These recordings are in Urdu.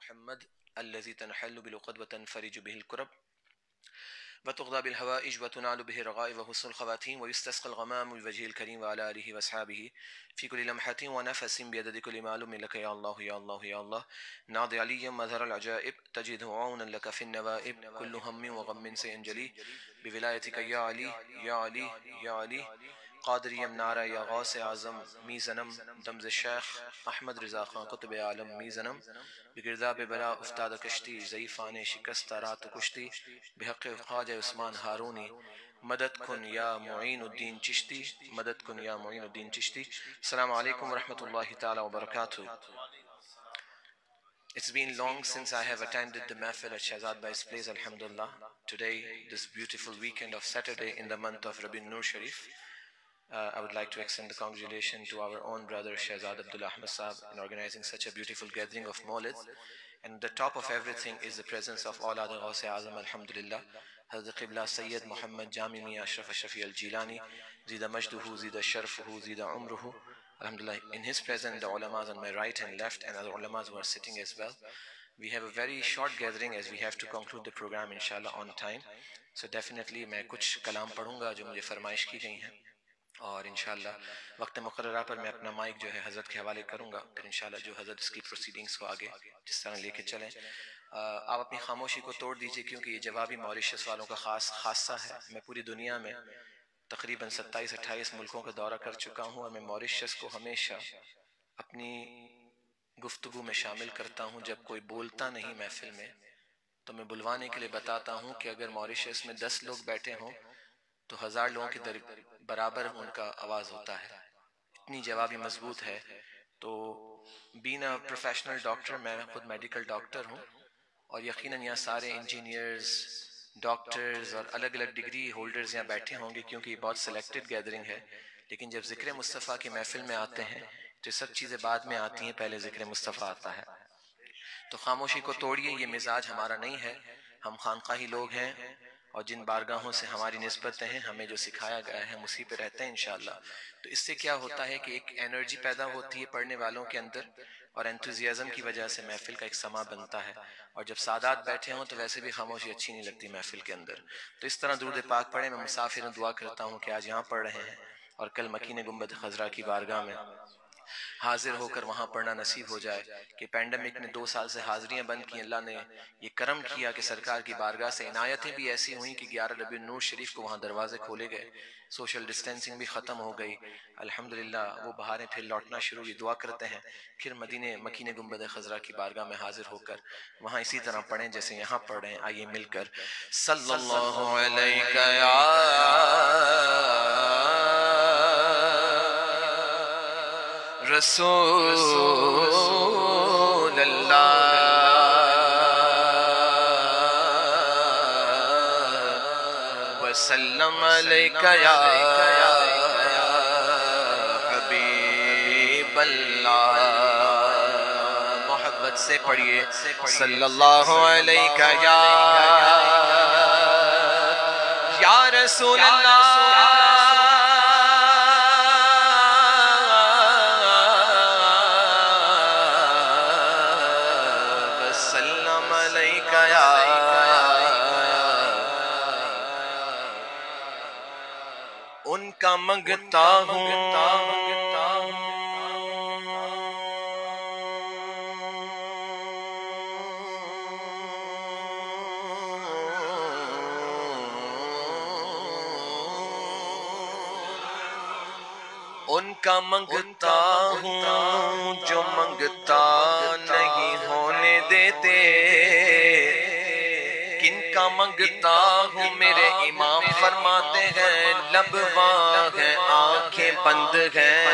محمد الذي تنحل بالعقد وتنفرج به الكرب وتقضى بالهوائج وتنال به الرغائب وحسن الخواتيم ويستسقى الغمام بوجهه الكريم وعلى آله وأصحابه في كل لمحة ونفس بيد كل معلوم لك يا الله يا الله يا الله ناضي عليا مظهر العجائب تجده عونا لك في النوائب كل هم وغم سينجلي بولايتك يا علي يا علي يا علي قادری نعرہ یا غوث اعظم میزنم دمز شیخ احمد رضا خان قطب عالم میزنم بگرداب بلا افتاد کشتی ضعیفان شکست رات کشتی بحق خواجہ عثمان ہارونی مدد کن یا معین الدین چشتی مدد کن یا معین الدین چشتی. السلام علیکم ورحمۃ اللہ تعالی وبرکاتہ. It's been long since I have attended the Mahfil at Shahzad Bai's place, alhamdulillah. Today, this beautiful weekend of Saturday in the month of Rabi Nur Sharif, I would like to extend the congratulations to our own brother Shahzad Abdullah Ahmed Saab in organizing such a beautiful gathering of Mawlid. And the top of everything is the presence of Aulad Ghaus Azam, alhamdulillah. Hazrat Qibla Sayyid Muhammad Jami Miya Ashraf Shafi al-Jilani, Zida Majduhu, Zida Sharfuhu, Zida Umruhu. Alhamdulillah, in his presence, the ulamas on my right and left and other ulamas who are sitting as well. We have a very short gathering as we have to conclude the program inshallah on time. So definitely میں کچھ کلام پڑھوں گا جو مجھے فرمائش کی گئی ہیں اور انشاءاللہ وقت مقررہ پر میں اپنا مائک جو ہے حضرت کے حوالے کروں گا. پھر انشاءاللہ جو حضرت اس کی پروسیڈنگز کو آگے جس طرح لے کے چلیں. آپ اپنی خاموشی کو توڑ دیجئے کیونکہ یہ جوابی موریشس والوں کا خاصہ ہے. میں پوری دنیا میں تقریباً 27-28 ملکوں کا دورہ کر چکا ہوں اور میں موریشس کو ہمیشہ اپنی گفتگو میں شامل کرتا ہوں. جب کوئی بولتا نہیں محفل میں تو میں بلوانے کے لیے بتاتا ہوں کہ اگر موریشس میں 10 لوگ بیٹھے ہوں تو 1000 لوگوں کے برابر ان کا آواز ہوتا ہے. اتنی جوابی مضبوط ہے. تو بین اے پروفیشنل ڈاکٹر، میں خود میڈیکل ڈاکٹر ہوں اور یقیناً یہاں سارے انجینئرز، ڈاکٹرز اور الگ الگ ڈگری ہولڈرز یہاں بیٹھے ہوں گے کیونکہ یہ بہت سلیکٹڈ گیدرنگ ہے. لیکن جب ذکر مصطفیٰ کی محفل میں آتے ہیں تو سب چیزیں بعد میں آتی ہیں، پہلے ذکر مصطفیٰ آتا ہے. تو خاموشی کو توڑیے، یہ مزاج ہمارا نہیں ہے. ہم خانقاہی لوگ ہیں اور جن بارگاہوں سے ہماری نسبتیں ہیں، ہمیں جو سکھایا گیا ہے ہم اسی پہ رہتے ہیں انشاءاللہ. تو اس سے کیا ہوتا ہے کہ ایک انرجی پیدا ہوتی ہے پڑھنے والوں کے اندر اور انتھوزیازم کی وجہ سے محفل کا ایک سما بنتا ہے. اور جب سادات بیٹھے ہوں تو ویسے بھی خاموشی اچھی نہیں لگتی محفل کے اندر. تو اس طرح درود پاک پڑھیں. میں مسافر دعا کرتا ہوں کہ آج یہاں پڑھ رہے ہیں اور کل مکین گنبد خضرا کی بارگاہ میں حاضر ہو کر وہاں پڑھنا نصیب ہو جائے. کہ پینڈمک نے 2 سال سے حاضریاں بند کی، اللہ نے یہ کرم کیا کہ سرکار کی بارگاہ سے عنایتیں بھی ایسی ہوئیں کہ 11 ربیع النور شریف کو وہاں دروازے کھولے گئے، سوشل ڈسٹینسنگ بھی ختم ہو گئی. الحمدللہ وہ بہاریں پھر لوٹنا شروع ہوئی. دعا کرتے ہیں پھر مدینے مکین گنبد خضرا کی بارگاہ میں حاضر ہو کر وہاں اسی طرح پڑھیں جیسے یہاں پڑھ رہے ہیں. آئیے مل کر صلی اللہ علیہ یا رسول اللہ وسلم علیکہ یا حبیب اللہ. محبت سے پڑھیے صلی اللہ علیکہ یا رسول اللہ ان کا منگتا ہوں ان کا منگتا ہوں جو منگتا نہیں ہونے دیتے. کن کا منگتا ہوں میرے امام فرماتے ہیں لب واں ہیں آنکھیں بند ہیں،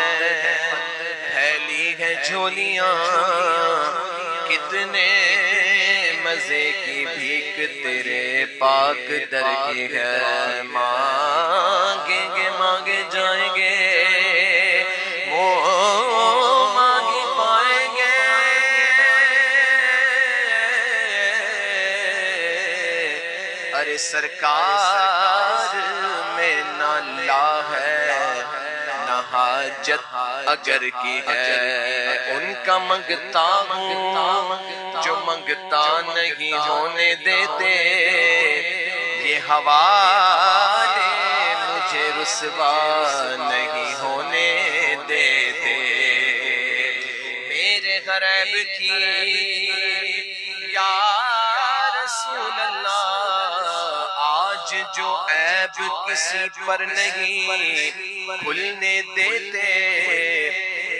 پھیلی ہیں جھولیاں کتنے مزے کی بھیک تیرے پاک در کی ہے. مانگیں گے مانگے جائیں گے مانگی پائیں گے. ارے سرکار میں نہ لا ہے نہ حاجت اگر کی ہے. ان کا منگتا ہوں جو منگتا نہیں ہونے دیتے، یہ حوالے مجھے رسوا نہیں ہونے دیتے۔ میرے غریب کی یا رسول اللہ، آج جو عیب کسی پر نہیں کھلنے دیتے،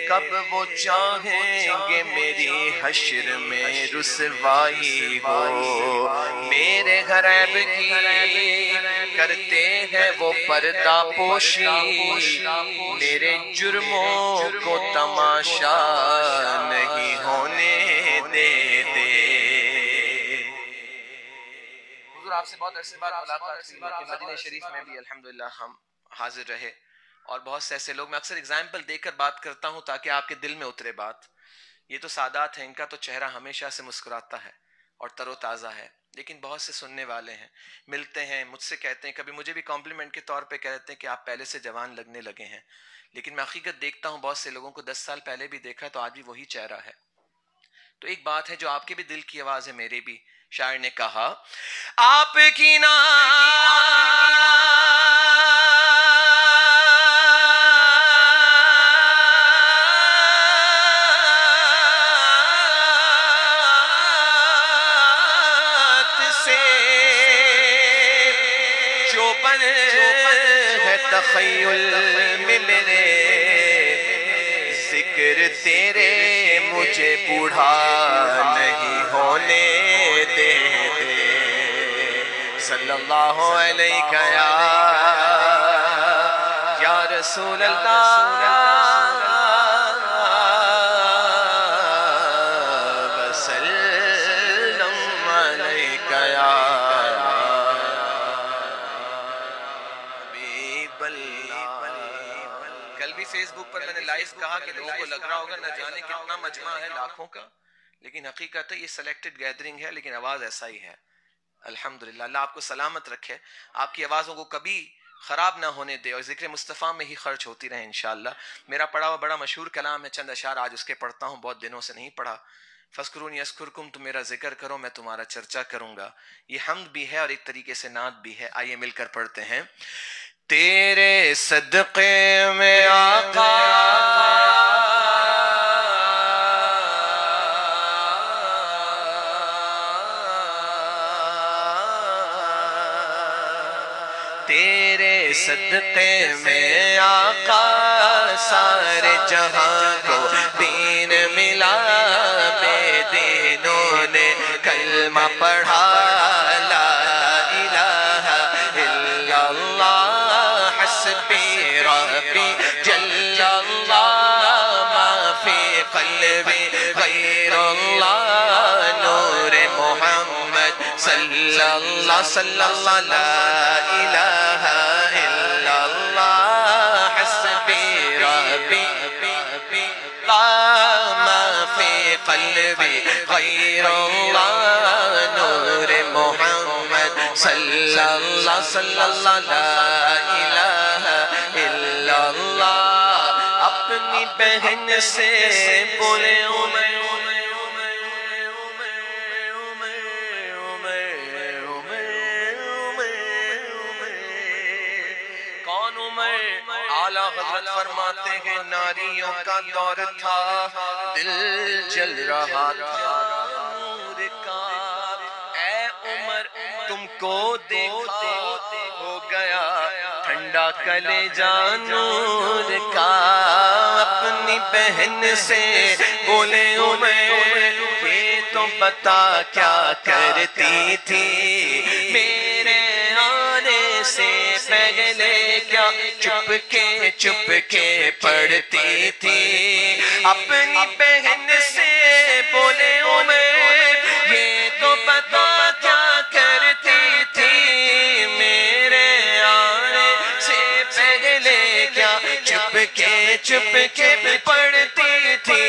کب وہ چاہیں گے میری حشر میں رسوائی ہو۔ میرے غریب کی کرتے ہیں وہ پردہ پوشی، میرے جرموں کو تماشا نہیں ہونے دیتے۔ حضور آپ سے بہت عرصے بعد ملاقات ہوئی، لیکن مدینہ شریف میں بھی الحمدللہ ہم حاضر رہے، اور بہت سے ایسے لوگ، میں اکثر اگزامپل دے کر بات کرتا ہوں تاکہ آپ کے دل میں اترے بات۔ یہ تو سادات ہیں، ان کا تو چہرہ ہمیشہ سے مسکراتا ہے اور تر و تازہ ہے، لیکن بہت سے سننے والے ہیں، ملتے ہیں مجھ سے کہتے ہیں، کبھی مجھے بھی کمپلیمنٹ کے طور پہ کہتے ہیں کہ آپ پہلے سے جوان لگنے لگے ہیں، لیکن میں حقیقت دیکھتا ہوں بہت سے لوگوں کو 10 سال پہلے بھی دیکھا تو آج بھی وہی چہرہ ہے۔ تو ایک بات ہے جو آپ کے بھی دل کی آواز ہے، میرے بھی، شاعر نے کہا آپ کی تخیل میں میرے ذکر تیرے مجھے بوڑھا نہیں ہونے دیتے۔ صلی اللہ علیہ یا رسول اللہ وسلم علیہ یا کل بھی فیس بک پر میں نے لائیو کہا کہ لوگوں کو لگ رہا ہوگا نہ جانے کتنا مجمع ہے لاکھوں کا، لیکن حقیقت ہے یہ سلیکٹڈ گیدرنگ ہے، لیکن آواز ایسا ہی ہے۔ الحمدللہ، اللہ آپ کو سلامت رکھے، آپ کی آوازوں کو کبھی خراب نہ ہونے دے، اور ذکر مصطفیٰ میں ہی خرچ ہوتی رہے انشاءاللہ۔ میرا پڑھا ہوا بڑا مشہور کلام ہے، چند اشعار آج اس کے پڑھتا ہوں، بہت دنوں سے نہیں پڑھا۔ فَاذْكُرُونِي أَذْكُرْكُمْ، تم میرا ذکر کرو میں تمہارا چرچا کروں گا۔ یہ حمد بھی ہے اور ایک طریقے سے نعت بھی ہے، آئیے مل کر پڑھتے ہیں۔ تیرے صدقے میں آقا تیرے صدقے میں آقا سارے جہاں کو دین ملا، بے دینوں نے کلمہ پڑھا، لا الہ الا اللہ حسبی ربی جل اللہ ما فی قلبی غیر اللہ، نور محمد صلی اللہ صلی اللہ لا الہ الا اللہ حسبی ربی ما فی قلبی غیر اللہ، نور محمد صلی اللہ صلی اللہ لا الہ الا اللہ۔ اپنی بہن سے بولے عمر اعلیٰ حضرت فرماتے ہیں ناریوں کا دور تھا، دل جل رہا تھا نور کا، اے عمر تم کو دیکھا ہو گیا ٹھنڈا کلیجہ نور کا۔ اپنی بہن سے بولے عمر یہ تو بتا کیا کرتی تھی، میرے آنے سے پہلے کیا چپ کے پڑھتی تھی۔ اپنی بہن سے بولے عمر یہ تو بتا کیا کرتی تھی، میرے آنے سے پہلے کیا چپ کے پڑھتی تھی۔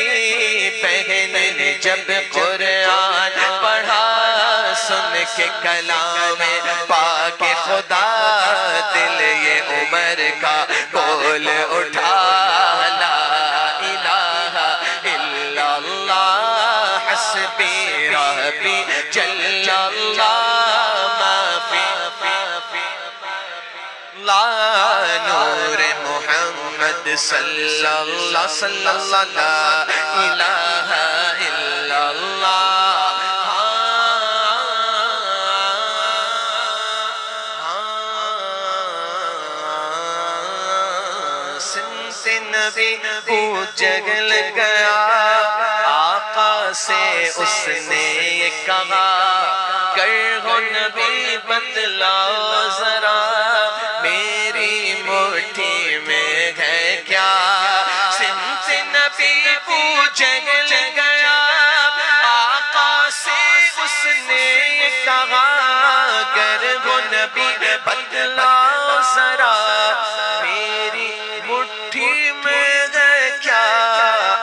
بہن نے جب قرآن پڑھا سن کے کلام پاک خدا، دل یہ عمر کا بول اٹھا، لا الہ الا اللہ حسبی ربی ربی جل اللہ ما فی لا نور محمد صلی اللہ صلی اللہ لا الہ الا اللہ نبی کو جگل گیا آقا سے اس نے یہ کہا گر ہو نبی بتلاؤ ذرا میری مٹھی میں ہے کیا سمت نبی کو جگل گیا آقا سے اس نے یہ کہا گر ہو نبی بتلاؤ ذرا میری مٹھی میں ہے کیا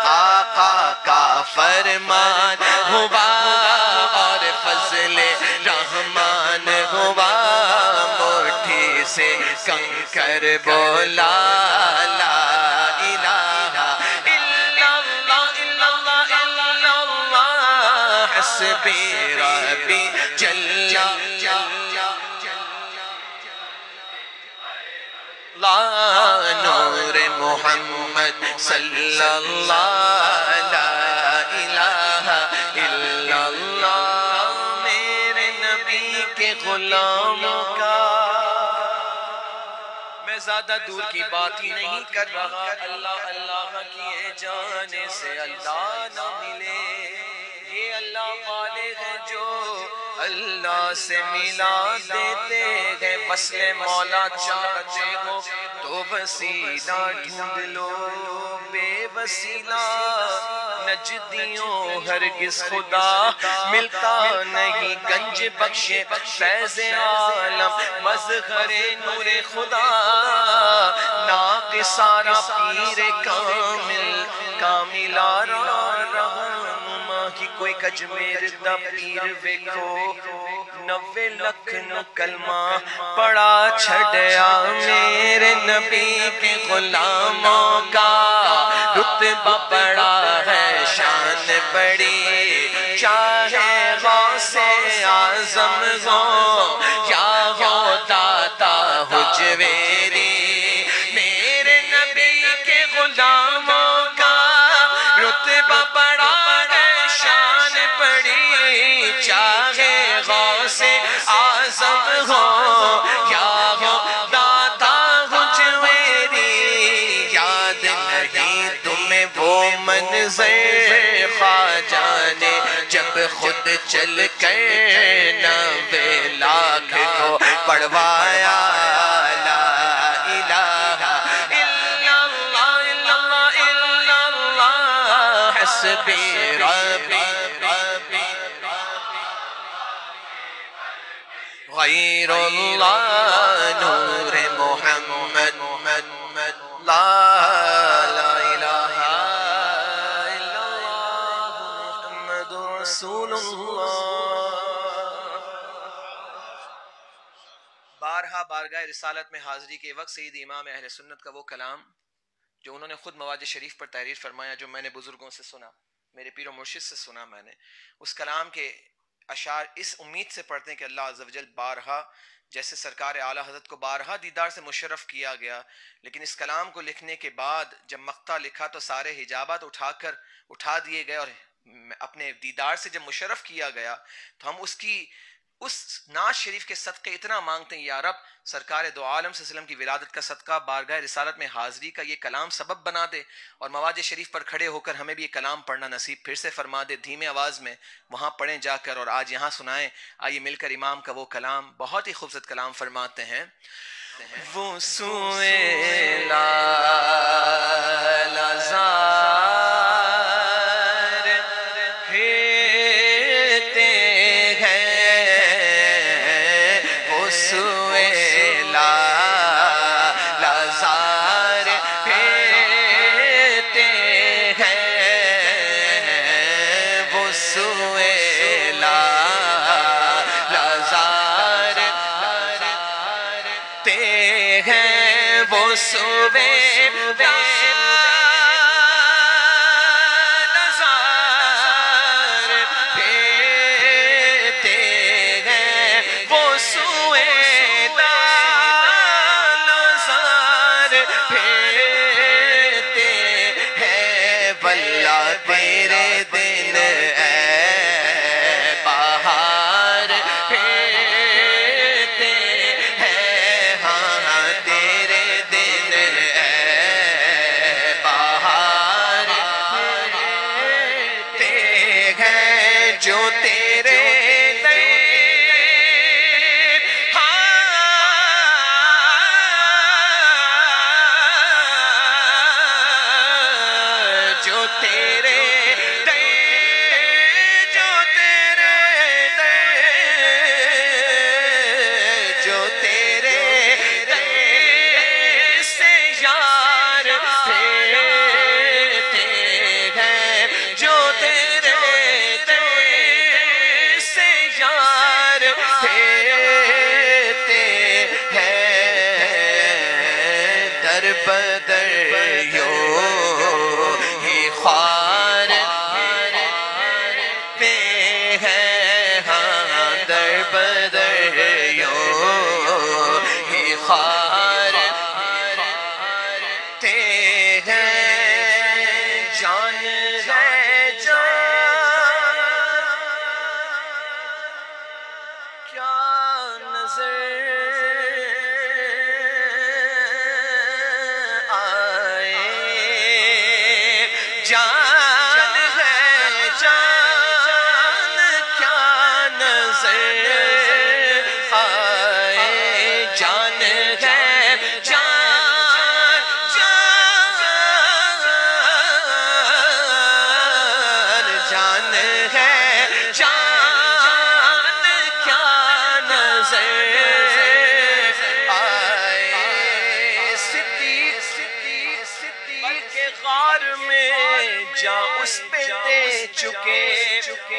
آقا کا فرمان ہوا اور فضل رحمان ہوا مٹھی سے کنکر بولا لا الہ الا اللہ الا اللہ الا اللہ حسبی ربی جل لا نور محمد صلی اللہ لا الہ الا اللہ میرے نبی کے غلاموں کا میں زیادہ دور کی بات ہی نہیں کر رہا اللہ اللہ کیے جانے سے اللہ نہ ملے یہ اللہ والے ہیں جو اللہ سے ملا دیتے ہیں وصل مولا چاہتے ہو تو وسیلہ ڈھونڈ لو بے وسیلہ نجدیوں ہرگز خدا ملتا نہیں گنج بخشے فیض عالم مظہر نور خدا ناقصارا پیر کامل کاملہ رہنما کی کوئی کجمیر دا پیر ویکھو 90 لکھ نو کلمہ پڑا چھڑیا میرے نبی کے غلاموں کا رتبہ بڑا ہے شان بڑی چاہے غوث اعظم ہو یا ہو داتا حجویری میرے نبی کے غلاموں کا رتبہ بڑا ہے شان بڑی چاہے غوث اعظم ہو یا ہو داتا حجویری یاد نہیں تمہیں وہ منظر خواجہ نے جب خود چل کر 90 لاکھ کو پڑھوایا لا الہ الا اللہ الا اللہ الا اللہ حسبی ربی غیر اللہ نور محمد لا الہ الا اللہ محمد رسول اللہ بارہا بارگاہ رسالت میں حاضری کے وقت سید امام اہل سنت کا وہ کلام جو انہوں نے خود مواد شریف پر تحریر فرمایا جو میں نے بزرگوں سے سنا میرے پیر و مرشد سے سنا میں نے اس کلام کے اشعار اس امید سے پڑھتے ہیں کہ اللہ عز و جل بارہا جیسے سرکار اعلیٰ حضرت کو بارہا دیدار سے مشرف کیا گیا لیکن اس کلام کو لکھنے کے بعد جب مقطع لکھا تو سارے حجابات اٹھا دیے گئے اور اپنے دیدار سے جب مشرف کیا گیا تو ہم اس نعت شریف کے صدقے اتنا مانگتے ہیں یا رب سرکار دو عالم صلی اللہ علیہ وسلم کی ولادت کا صدقہ بارگاہ رسالت میں حاضری کا یہ کلام سبب بنا دے اور مواد شریف پر کھڑے ہو کر ہمیں بھی یہ کلام پڑھنا نصیب پھر سے فرما دے دھیمے آواز میں وہاں پڑھیں جا کر اور آج یہاں سنائیں آئیے مل کر امام کا وہ کلام بہت ہی خوبصورت کلام فرماتے ہیں وہ سوئے جو تیرے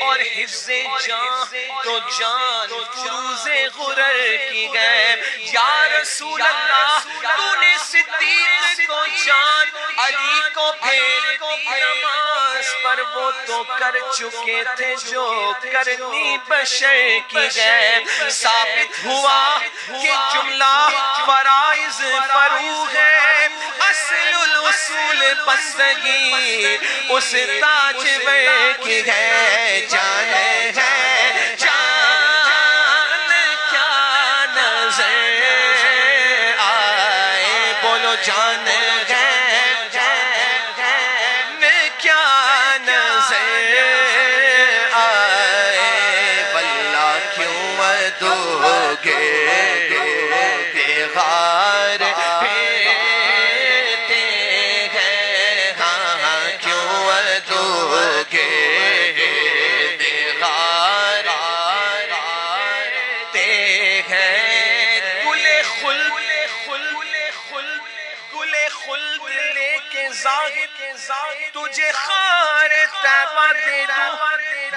اور حفظ جان تو جان فروز غرر کی گئے یا رسول اللہ تو نے صدیق کو جان علی کو پھیر دی نماز پر وہ تو کر چکے تھے جو کرنی بشر کی گئے ثابت ہوا کہ جملہ فرائض فرو ہے اصل الاصول بندگی اس تاج کی ہے جان ہے جان کیا نظر آئے بولو جان ہے جان کیا نظر آئے واللہ کیوں ادو گے غار تجھے خار طیبہ دے دوں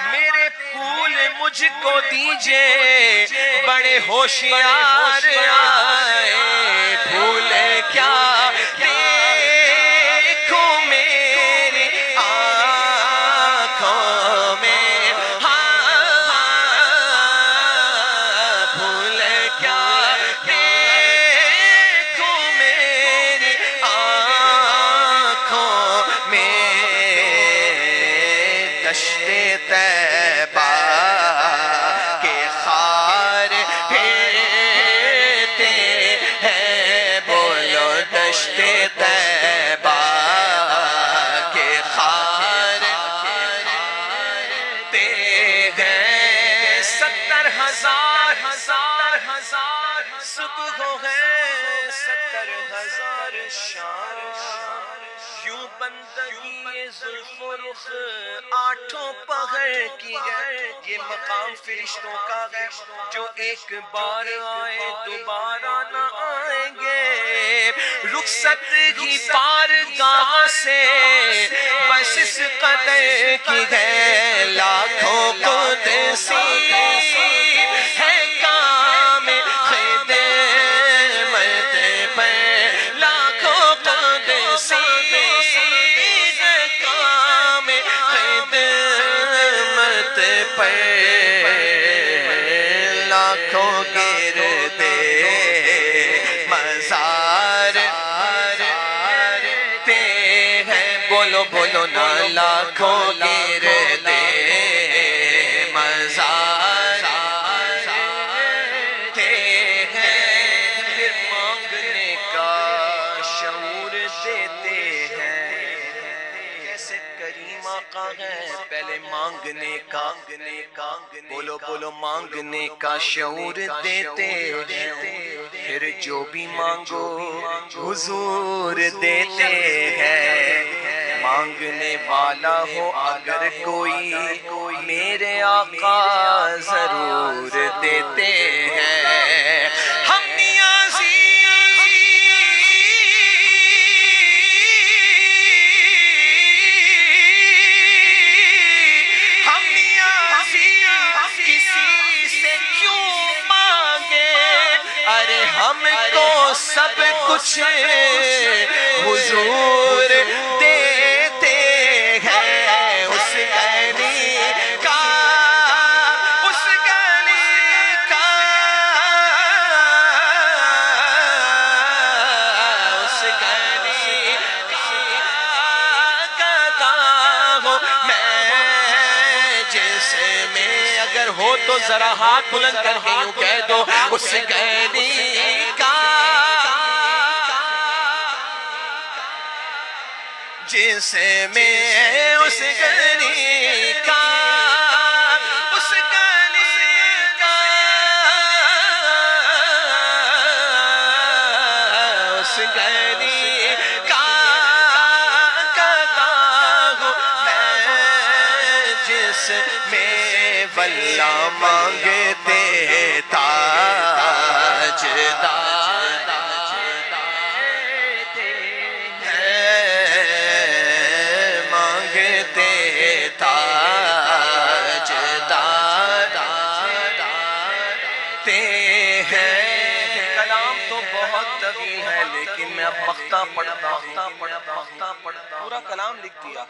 میرے پھول مجھ کو دیجئے بڑے ہوشیار آئے پھول کیا دیکھوں میری آنکھوں میں پھول کیا دیکھوں میری آنکھوں میں دشت طیبہ کے خار پھرتے ہیں بولو دشت طیبہ کے خار پھرتے ہیں 70,000 صبح ہے 70,000 شام یوں بندگی زلف و رخ آٹھوں پہر کی ہے یہ مقام فرشتوں کا ہے جو ایک بار آئے دوبارہ نہ آئیں گے رخصت کی بارگاہ سے بس اس قدر کی ہے لاکھوں قدسی ہے کام خدمت پر لاکھوں قدسی لاکھوں گردے مزار تے ہیں بولو بولو نا لاکھوں گردے مزار تے ہیں پھر مانگنے کا شعور دیتے ہیں کیسے کریم آقا ہے پہلے مانگنے کا بولو بولو مانگنے کا شعور دیتے ہیں، پھر جو بھی مانگو حضور دیتے ہیں، مانگنے والا ہو اگر کوئی میرے آقا ضرور دیتے ہیں، ہم نیازی کسی سے کیوں مانگے، ارے ہم کو سب کچھ حضور دیتے ہیں، اس گلی کا اس گلی کا اس گلی کا گدا ہوں میں، جس میں اگر ہو تو ذرا ہاتھ بلند کر کے یوں کہہ دو، اس گلی کا جس میں اس گلی کا اس گلی کا اس گلی کا گدا ہوں میں، جس میں واللہ مانگتے تاجدار کلام تو بہت طویل ہے، لیکن میں اب مقطع پڑھتا پورا کلام لکھ دیا۔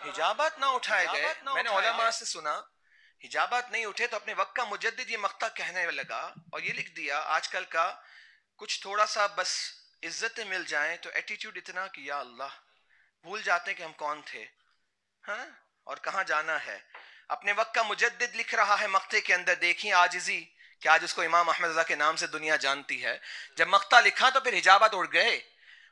حجابات نہ اٹھائے گئے، میں نے علماء سے سنا حجابات نہیں اٹھے تو اپنے وقت کا مجدد یہ مقطع کہنے لگا اور یہ لکھ دیا، آج کل کا کچھ تھوڑا سا بس عزتیں مل جائیں تو ایٹیٹیوڈ اتنا کہ یا اللہ بھول جاتے ہیں کہ ہم کون تھے ہاں اور کہاں جانا ہے۔ اپنے وقت کا مجدد لکھ رہا ہے مقطع کے اندر، دیکھیں عاجزی کہ آج اس کو امام احمد رضا کے نام سے دنیا جانتی ہے۔ جب مقطع لکھا تو پھر حجابات اڑ گئے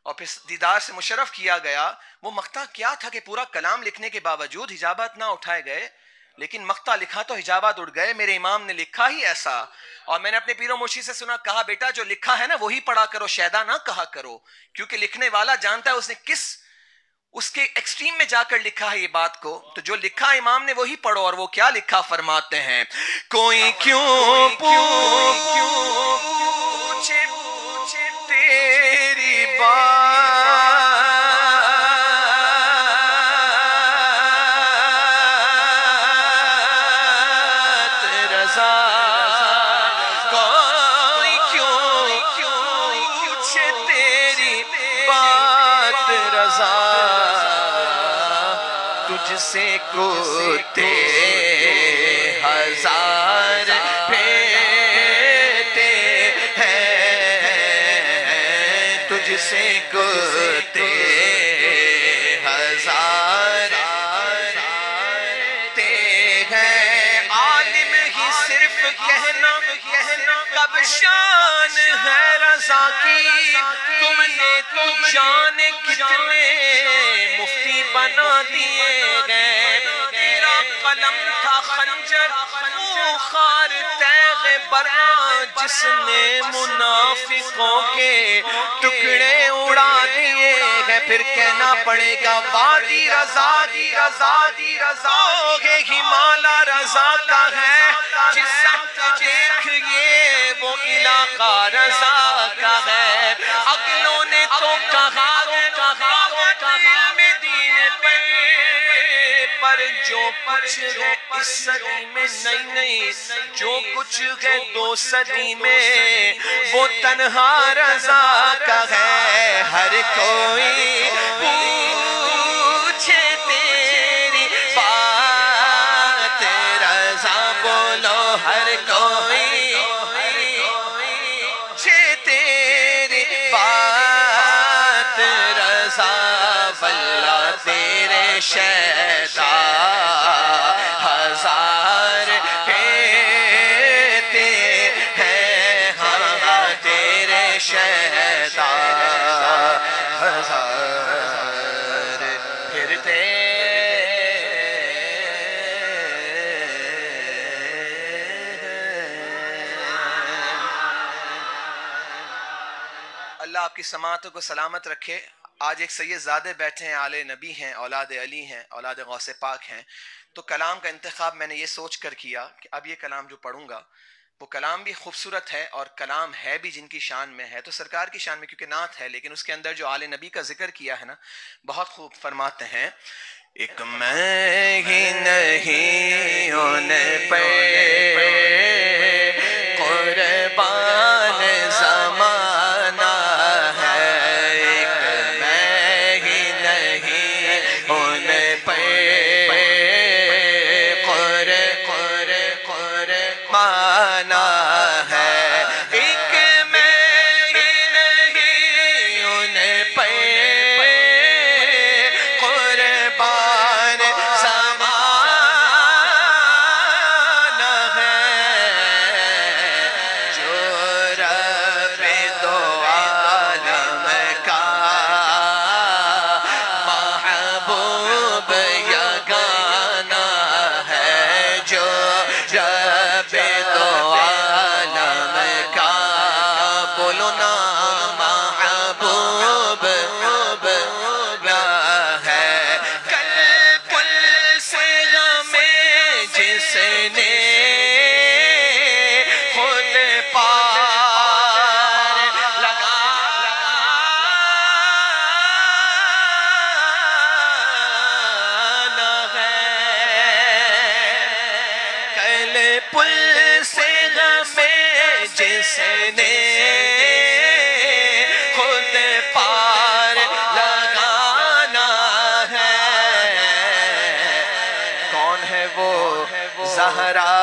اور پھر دیدار سے مشرف کیا گیا۔ وہ مقطع کیا تھا کہ پورا کلام لکھنے کے باوجود حجابات نہ اٹھائے گئے، لیکن مقطع لکھا تو حجابات اڑ گئے۔ میرے امام نے لکھا ہی ایسا، اور میں نے اپنے پیر و مرشد سے سنا، کہا بیٹا جو لکھا ہے نا وہی پڑھا کرو، شیدا نہ کہا کرو، کیونکہ لکھنے والا جانتا ہے اس نے کس اس کے ایکسٹریم میں جا کر لکھا ہے یہ بات کو، تو جو لکھا امام نے وہی پڑھو۔ اور وہ کیا لکھا فرماتے ہیں، کوئی کیوں پوچھے تیری بات رضا، کوئی کیوں پوچھے تیری بات رضا، تجھ سے کوتے ہزار پھیرتے ہیں، تجھ سے کوتے ہزار پھیرتے ہیں، عالم ہی صرف کہنا کب شان ہے رضا کی، تم نے تو جانے کتنے مفتی بنا دیے گئے، تیرا قلم تھا خنجر وہ خار تیغ برا، جس نے منافقوں کے ٹکڑے اڑا دیے ہیں، پھر کہنا پڑے گا وادی رضا دی رضا دی رضا گے ہمالا رضا کا ہے، جس دیکھئے وہ علاقہ رضا کا ہے، اگلوں نے تو کہا مدینے پر جو کچھ ہے اس صدی میں نہیں، جو کچھ ہے 2 صدی میں وہ تنہا رضا کا ہے، ہر کوئی پوچھے تیری بات رضا، بولو ہر کوئی تیری بات رضا، واللہ تیرے شیدا ہزار پھرتے ہیں، ہاں تیرے شیدا ہزار پھرتے آپ کی سماعتوں کو سلامت رکھے. آج ایک سید زادے بیٹھے ہیں، آل نبی ہیں، اولاد علی ہیں، اولاد غوث پاک ہیں. تو کلام کا انتخاب میں نے یہ سوچ کر کیا کہ اب یہ کلام جو پڑھوں گا وہ کلام بھی خوبصورت ہے اور کلام ہے بھی جن کی شان میں ہے، تو سرکار کی شان میں کیونکہ نعت ہے، لیکن اس کے اندر جو آل نبی کا ذکر کیا ہے نا بہت خوب. فرماتے ہیں ایک میں ہی نہیں ان پہ قربان زمانہ ہے، ایک میں ہی نہیں ان پہ قربان ہے، ایک میں ہی نہیں ان پہ قربان زمانہ ہے، جو رب دو عالم کا محبوب یگانہ ہے، جو رب دو عالم کا بولو نا محبوب ہے. کل پل سے ہمیں جس نے خود پار لگانا ہے، کل پل سے ہمیں جس نے خود پار لگانا ہے. کون ہے وہ؟ زہرا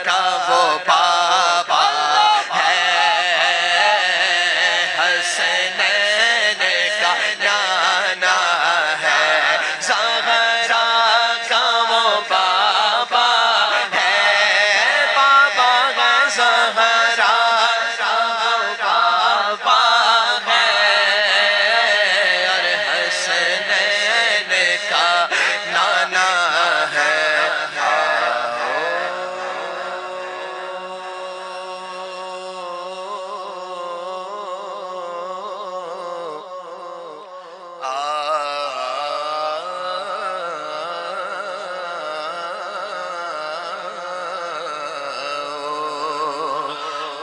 کا وہ بابا ہے، حسنین کا نانا ہے، زہرا کا وہ بابا ہے، بابا ہے زہرا کا وہ بابا ہے، اور حسنین کا نانا ہے.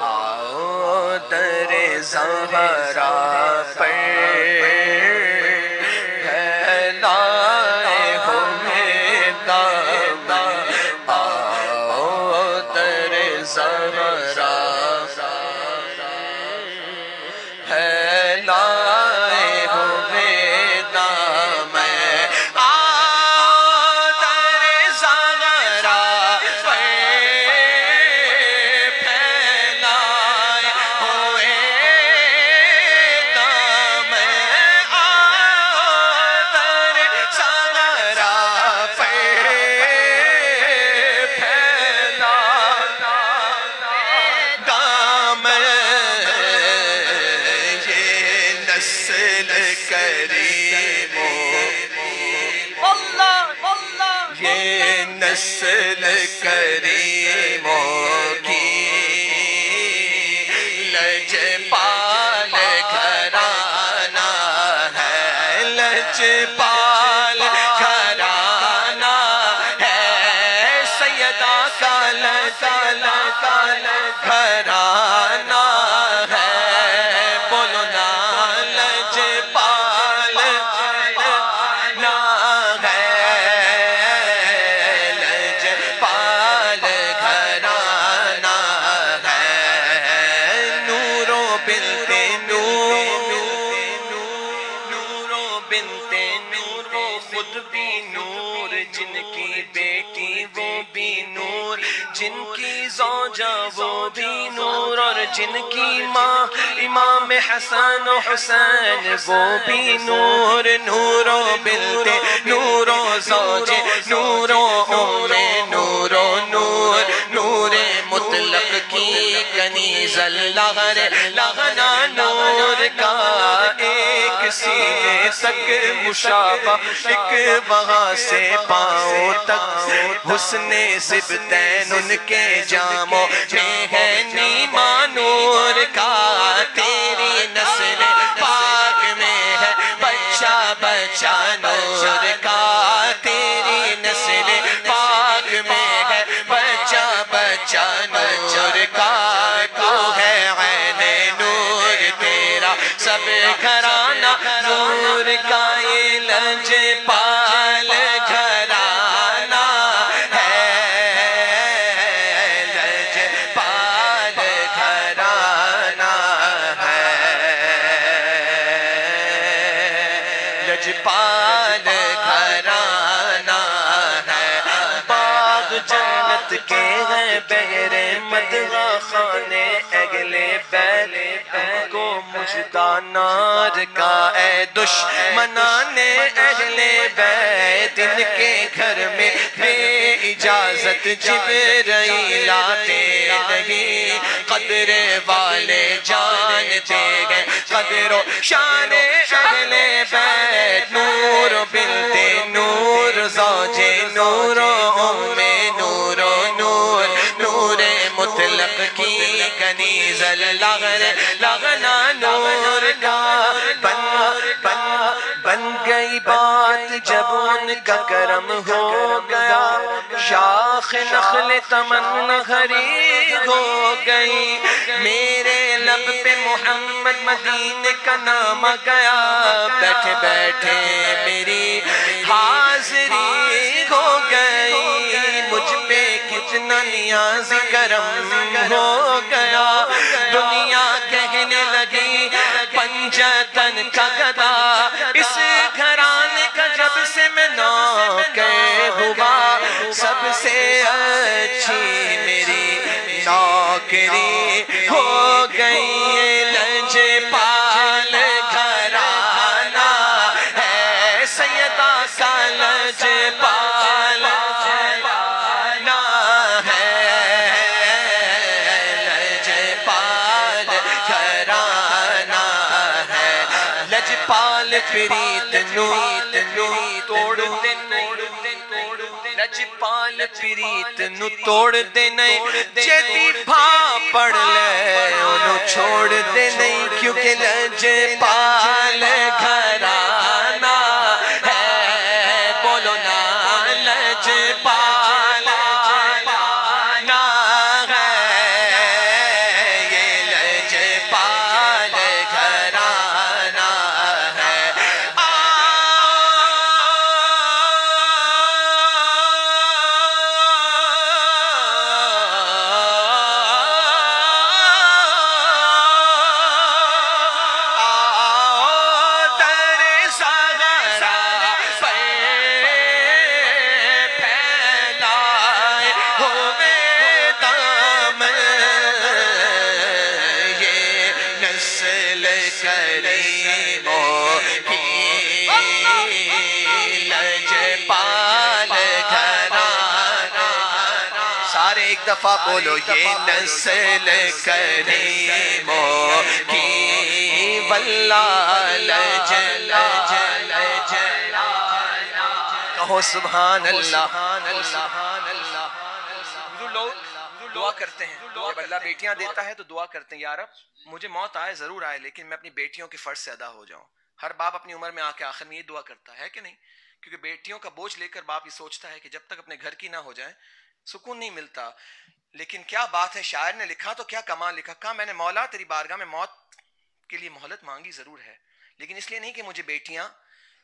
آؤ در زہرا پر پھیلائے ہوئے دامن، آؤ در زہرا پھیلائے ہوئے دامن، آؤ در زہرا یہ نسل کریموں کی لجپال گھرانہ ہے، لجپال گھرانہ ہے، سیدہ کا گھرانہ ہے، بولو نا لجپال گھرانہ ہے، لجپال گھرانہ ہے، نورو بنت نور، نورو بنت نور، وہ خود بھی نور، جن کی بیٹی وہ بھی نور، جن کی زوجہ وہ بھی نور، اور جن کی ماں امام حسن و حسین وہ بھی نور. نورو بنت نورو زوج نورو ام نورو نور، نور مطلق کی کنیز لغر لغنا نور کا، ایک سینے تک مشابہ، ایک وہاں سے پاؤں تک حسن سبتین ان کے جاموں میں ہے نیما نور کا، تیری نسل جنت کے ہیں بغیر مدغا خانے اگلے بیل ان کو مجدہ نار کا اے دشمنان اہل بیت ان کے گھر میں بے اجازت جبرائیل آتے نہیں قدر والے جانتے گئے قدر و شان اہل بیت نور بنت نور زوج نور ام نور نور نور مطلق کی کنیز لغنا نور کا بن گئی بات جب ان کا کرم ہو گیا شاخ نخل تمنا ہری ہو گئی میرے لب پہ محمد مدینے کا نام گیا بیٹھے بیٹھے میری حاضری ہو گئی مجھ پہ کتنا نیاز کرم ہو گیا دنیا کہنے لگی پنجتن کا گدا اس گھرانے کا جب سے میں نوکر ہوا سب سے اچھی میری نوکری ہو گئی لج پال گھرانا ہے سیدہ کا لج پال گھرانا ہے لج پال گھرانا ہے لج پال پریت نوت توڑ دے لجپال پریت نو توڑ دے نہیں جیتی بھا پڑھ لے انہوں چھوڑ دے نہیں کیونکہ لجپال گھرانا ہے بولو نا لجپال گھرانا ہے یہ لجپال گھرانا ہے ایک دفعہ بولو یہ نسل کریموں کی واللہ لجل کہو سبحان اللہ لوگ دعا کرتے ہیں جب اللہ بیٹیاں دیتا ہے تو دعا کرتے ہیں یا رب مجھے موت آئے ضرور آئے لیکن میں اپنی بیٹیوں کے فرض سے ادا ہو جاؤں ہر باپ اپنی عمر میں آ کے آخر میں یہ دعا کرتا ہے کہ نہیں کیونکہ بیٹیوں کا بوجھ لے کر باپ یہ سوچتا ہے کہ جب تک اپنے گھر کی نہ ہو جائیں سکون نہیں ملتا لیکن کیا بات ہے شاعر نے لکھا تو کیا کمال لکھا کہا میں نے مولا تیری بارگاہ میں موت کے لیے مہلت مانگی ضرور ہے لیکن اس لیے نہیں کہ مجھے بیٹیاں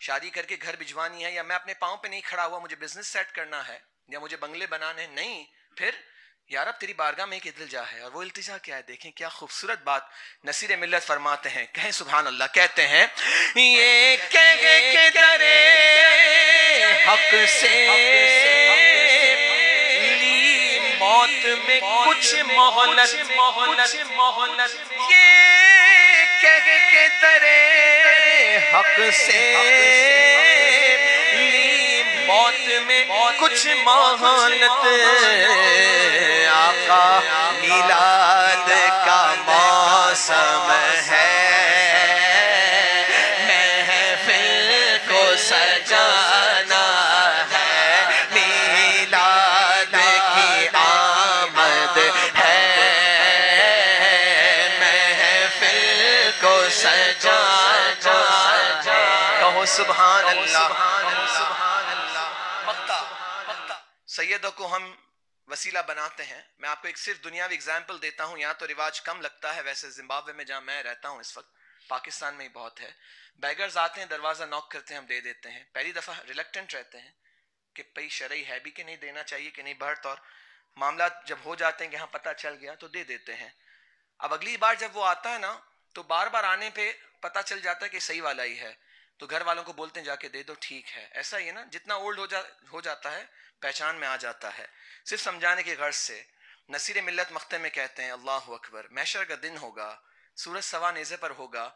شادی کر کے گھر بھجوانی ہے یا میں اپنے پاؤں پہ نہیں کھڑا ہوا مجھے بزنس سیٹ کرنا ہے یا مجھے بنگلے بنانے ہیں نہیں پھر یا رب تیری بارگاہ میں ایک التجا ہے اور وہ التجا کیا ہے دیکھیں کیا خوبصورت بات نصیر ملت فرماتے ہیں کہیں سبحان اللہ کہتے ہیں یہ کہ درے حق سے موت میں کچھ مہلت یہ کہ درے حق سے لی موت میں کچھ مہلت آقا میلاد کا موسم ہے محفل کو سجانا ہے میلاد کی آمد ہے محفل کو سجانا کہو سبحان اللہ سیدوں کو ہم وسیلہ بناتے ہیں میں آپ کو ایک صرف دنیاوی اگزامپل دیتا ہوں یہاں تو رواج کم لگتا ہے ویسے زمبابوے میں جہاں میں رہتا ہوں اس وقت پاکستان میں ہی بہت ہے بیگرز آتے ہیں دروازہ نوک کرتے ہیں ہم دے دیتے ہیں پہلی دفعہ ریلیکٹنٹ رہتے ہیں کہ بھئی شرعی ہے بھی کہ نہیں دینا چاہیے کہ نہیں بہرط اور معاملات جب ہو جاتے ہیں کہ ہاں پتہ چل گیا تو دے دیتے ہیں اب اگلی بار جب وہ آتا ہے نا تو بار بار آنے پہ پتہ چل جاتا ہے کہ صحیح والا ہی ہے تو گھر والوں کو بولتے ہیں جا کے دے دو، ٹھیک ہے. ایسا ہی ہے نا، جتنا اولڈ ہو جاتا ہے پہچان میں آ جاتا ہے. صرف سمجھانے کی غرض سے. نصیر ملت مختے میں کہتے ہیں اللہ اکبر، محشر کا دن ہوگا، سورج سوا نیزے پر ہوگا،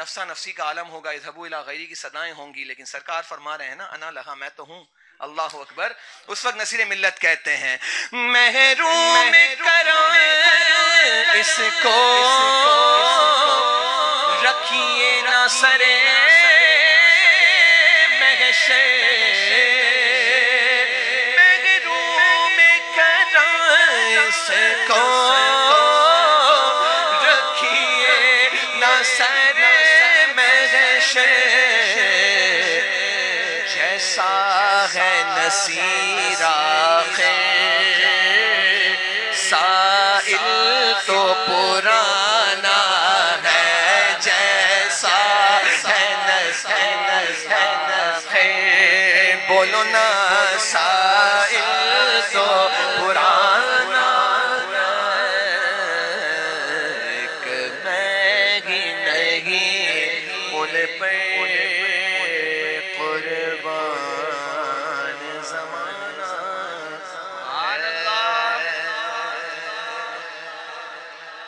نفسا نفسی کا عالم ہوگا، اذهبوا الی غیری کی صدائیں ہوں گی، لیکن سرکار فرما رہے ہیں نا انا لہا، میں تو ہوں. اللہ اکبر. اس وقت نصیر ملت کہتے ہیں محروم کرم اس کو رکھیے نہ سرے محشر، محروم کرم اس کو رکھیے نہ سرے محشر، جیسا ہے نصیر آخر سائل تو پرانا ہے، جیسا ہے نصیر بولو نا سائل تو پرانا ایک میں ہی نہیں ان پہ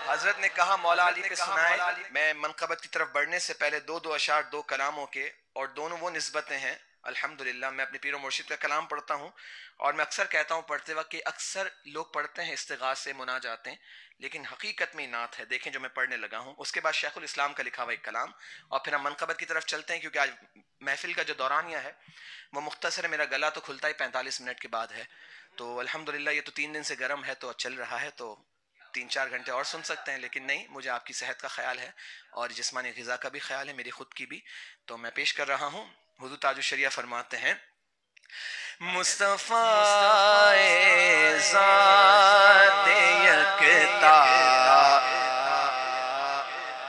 حضرت نے کہا مولا علی پہ سنائے. میں منقبت کی طرف بڑھنے سے پہلے دو اشعار دو کلاموں کے، اور دونوں وہ نسبتیں ہیں الحمدللہ. میں اپنے پیر و مرشد کا کلام پڑھتا ہوں، اور میں اکثر کہتا ہوں پڑھتے وقت کہ اکثر لوگ پڑھتے ہیں استغاثے مناجاتیں، لیکن حقیقت میں نعت ہے. دیکھیں جو میں پڑھنے لگا ہوں. اس کے بعد شیخ الاسلام کا لکھا ہوا ایک کلام، اور پھر ہم منقبت کی طرف چلتے ہیں، کیونکہ آج محفل کا جو دورانیہ ہے وہ مختصر ہے. میرا گلا تو کھلتا ہی 45 منٹ کے بعد ہے، تو الحمدللہ یہ تو 3 دن سے گرم ہے تو چل رہا ہے، تو 3-4 گھنٹے اور سن سکتے ہیں. لیکن نہیں، مجھے آپ کی صحت کا خیال ہے اور جسمانی غذا کا بھی خیال ہے، میری خود کی بھی. تو میں پیش کر رہا ہوں. حضور تاج الشریعہ فرماتے ہیں مصطفیٰ ذات یکتا،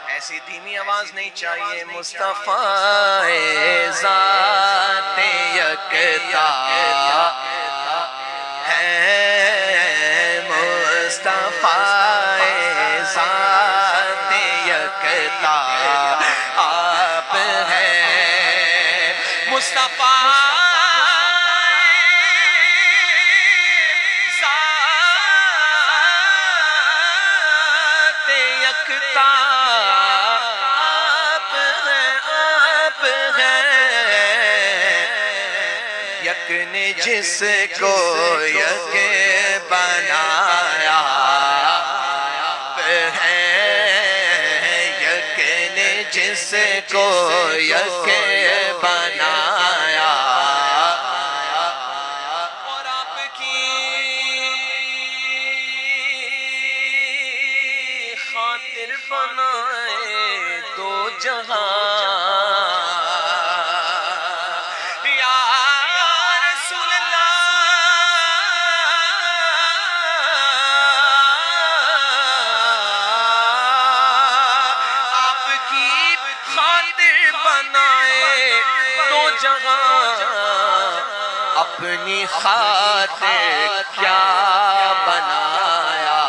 ایسی دھیمی آواز نہیں چاہیے. مصطفیٰ ذات یکتا ہے، مصطفیٰ ذات یکتا آپ ہیں. مصطفیٰ ذات یکتا آپ ہیں، یک نے جس کو یک بنایا جس کو یک بنایا، اور آپ کی خاطر بنائے دو جہاں. یا رسول اللہ اپنی خاطر کیا بنایا،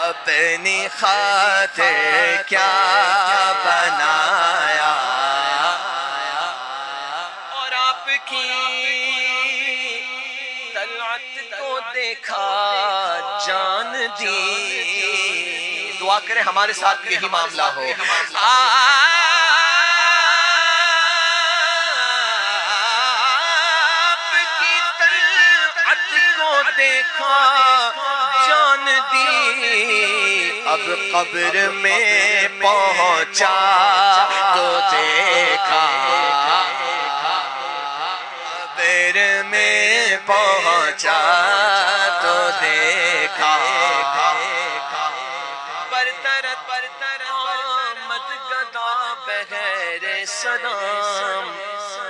اپنی خاطر کیا بنایا، اور آپ کی طلعت کو دیکھا جان دی. دعا کریں ہمارے ساتھ یہی معاملہ ہو. دیکھا جان دی، اب قبر میں پہنچا تو دیکھا، قبر میں پہنچا تو دیکھا، برطرف آمد گدا بغیر سلام،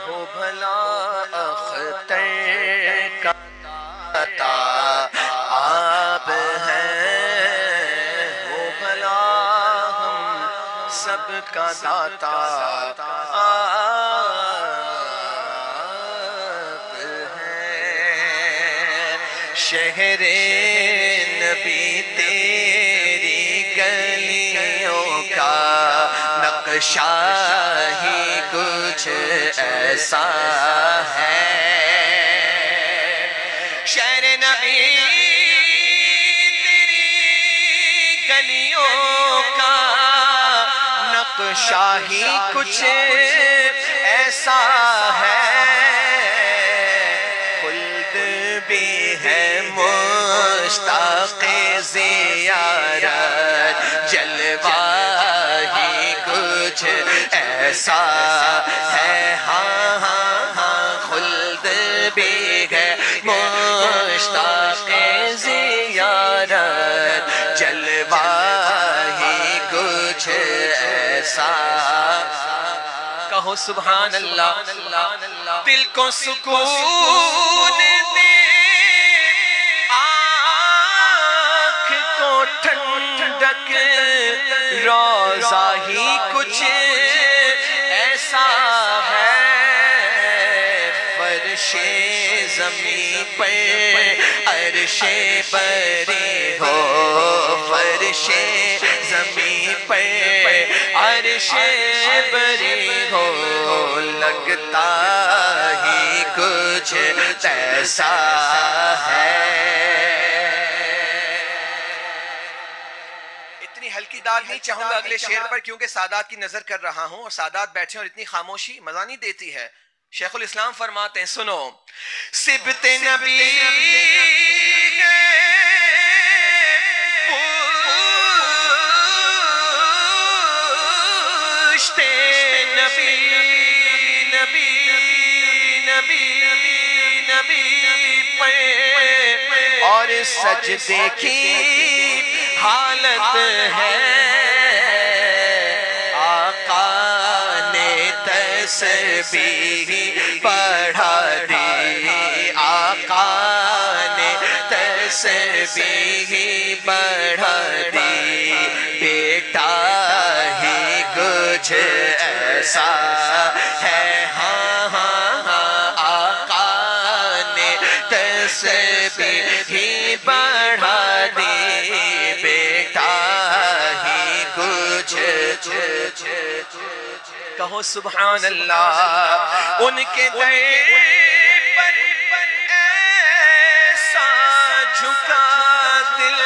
ہو بھلا اختر کا آپ ہیں، وہ بھلا ہم سب کا داتا آپ ہیں. شہر نبی تیری گلیوں کا نقش شاہی کچھ ایسا ہے شہر نبی تیری گلیوں کا نقشہ ہی کچھ ایسا ہے خلد بھی ہے مشتاق زیارت جلوہ ہی کچھ ایسا ہے ہاں ہاں ہاں خلد بھی ہے مشتاق زیارت جلوہ ہی کچھ ایسا کہو سبحان اللہ دل کو سکون دے آنکھ کو ٹھنڈک روضہ ہی کچھ ایسا ہے فرش زمین پر عرش بری ہو فرش زمین پر عرش بری ہو لگتا ہی کچھ ایسا ہے اتنی ہلکی داد نہیں چاہوں گا اگلے شعر پر کیونکہ سادات کی نظر کر رہا ہوں اور سادات بیٹھے اور اتنی خاموشی مزہ نہیں دیتی ہے شیخ الاسلام فرماتے ہیں سنو سبت نبی پوشتے نبی نبی نبی نبی پہ اور سجدے کی حالت ہے آقا نے تسبیح پڑھا دی آقا نے تسبیح پڑھا دی بیٹا ہی کچھ ایسا ہے ہاں ہاں ہاں آقا نے تسبیح پڑھا دی بیٹا ہی کچھ کہو سبحان اللہ ان کے در پر ایسا جھکا دل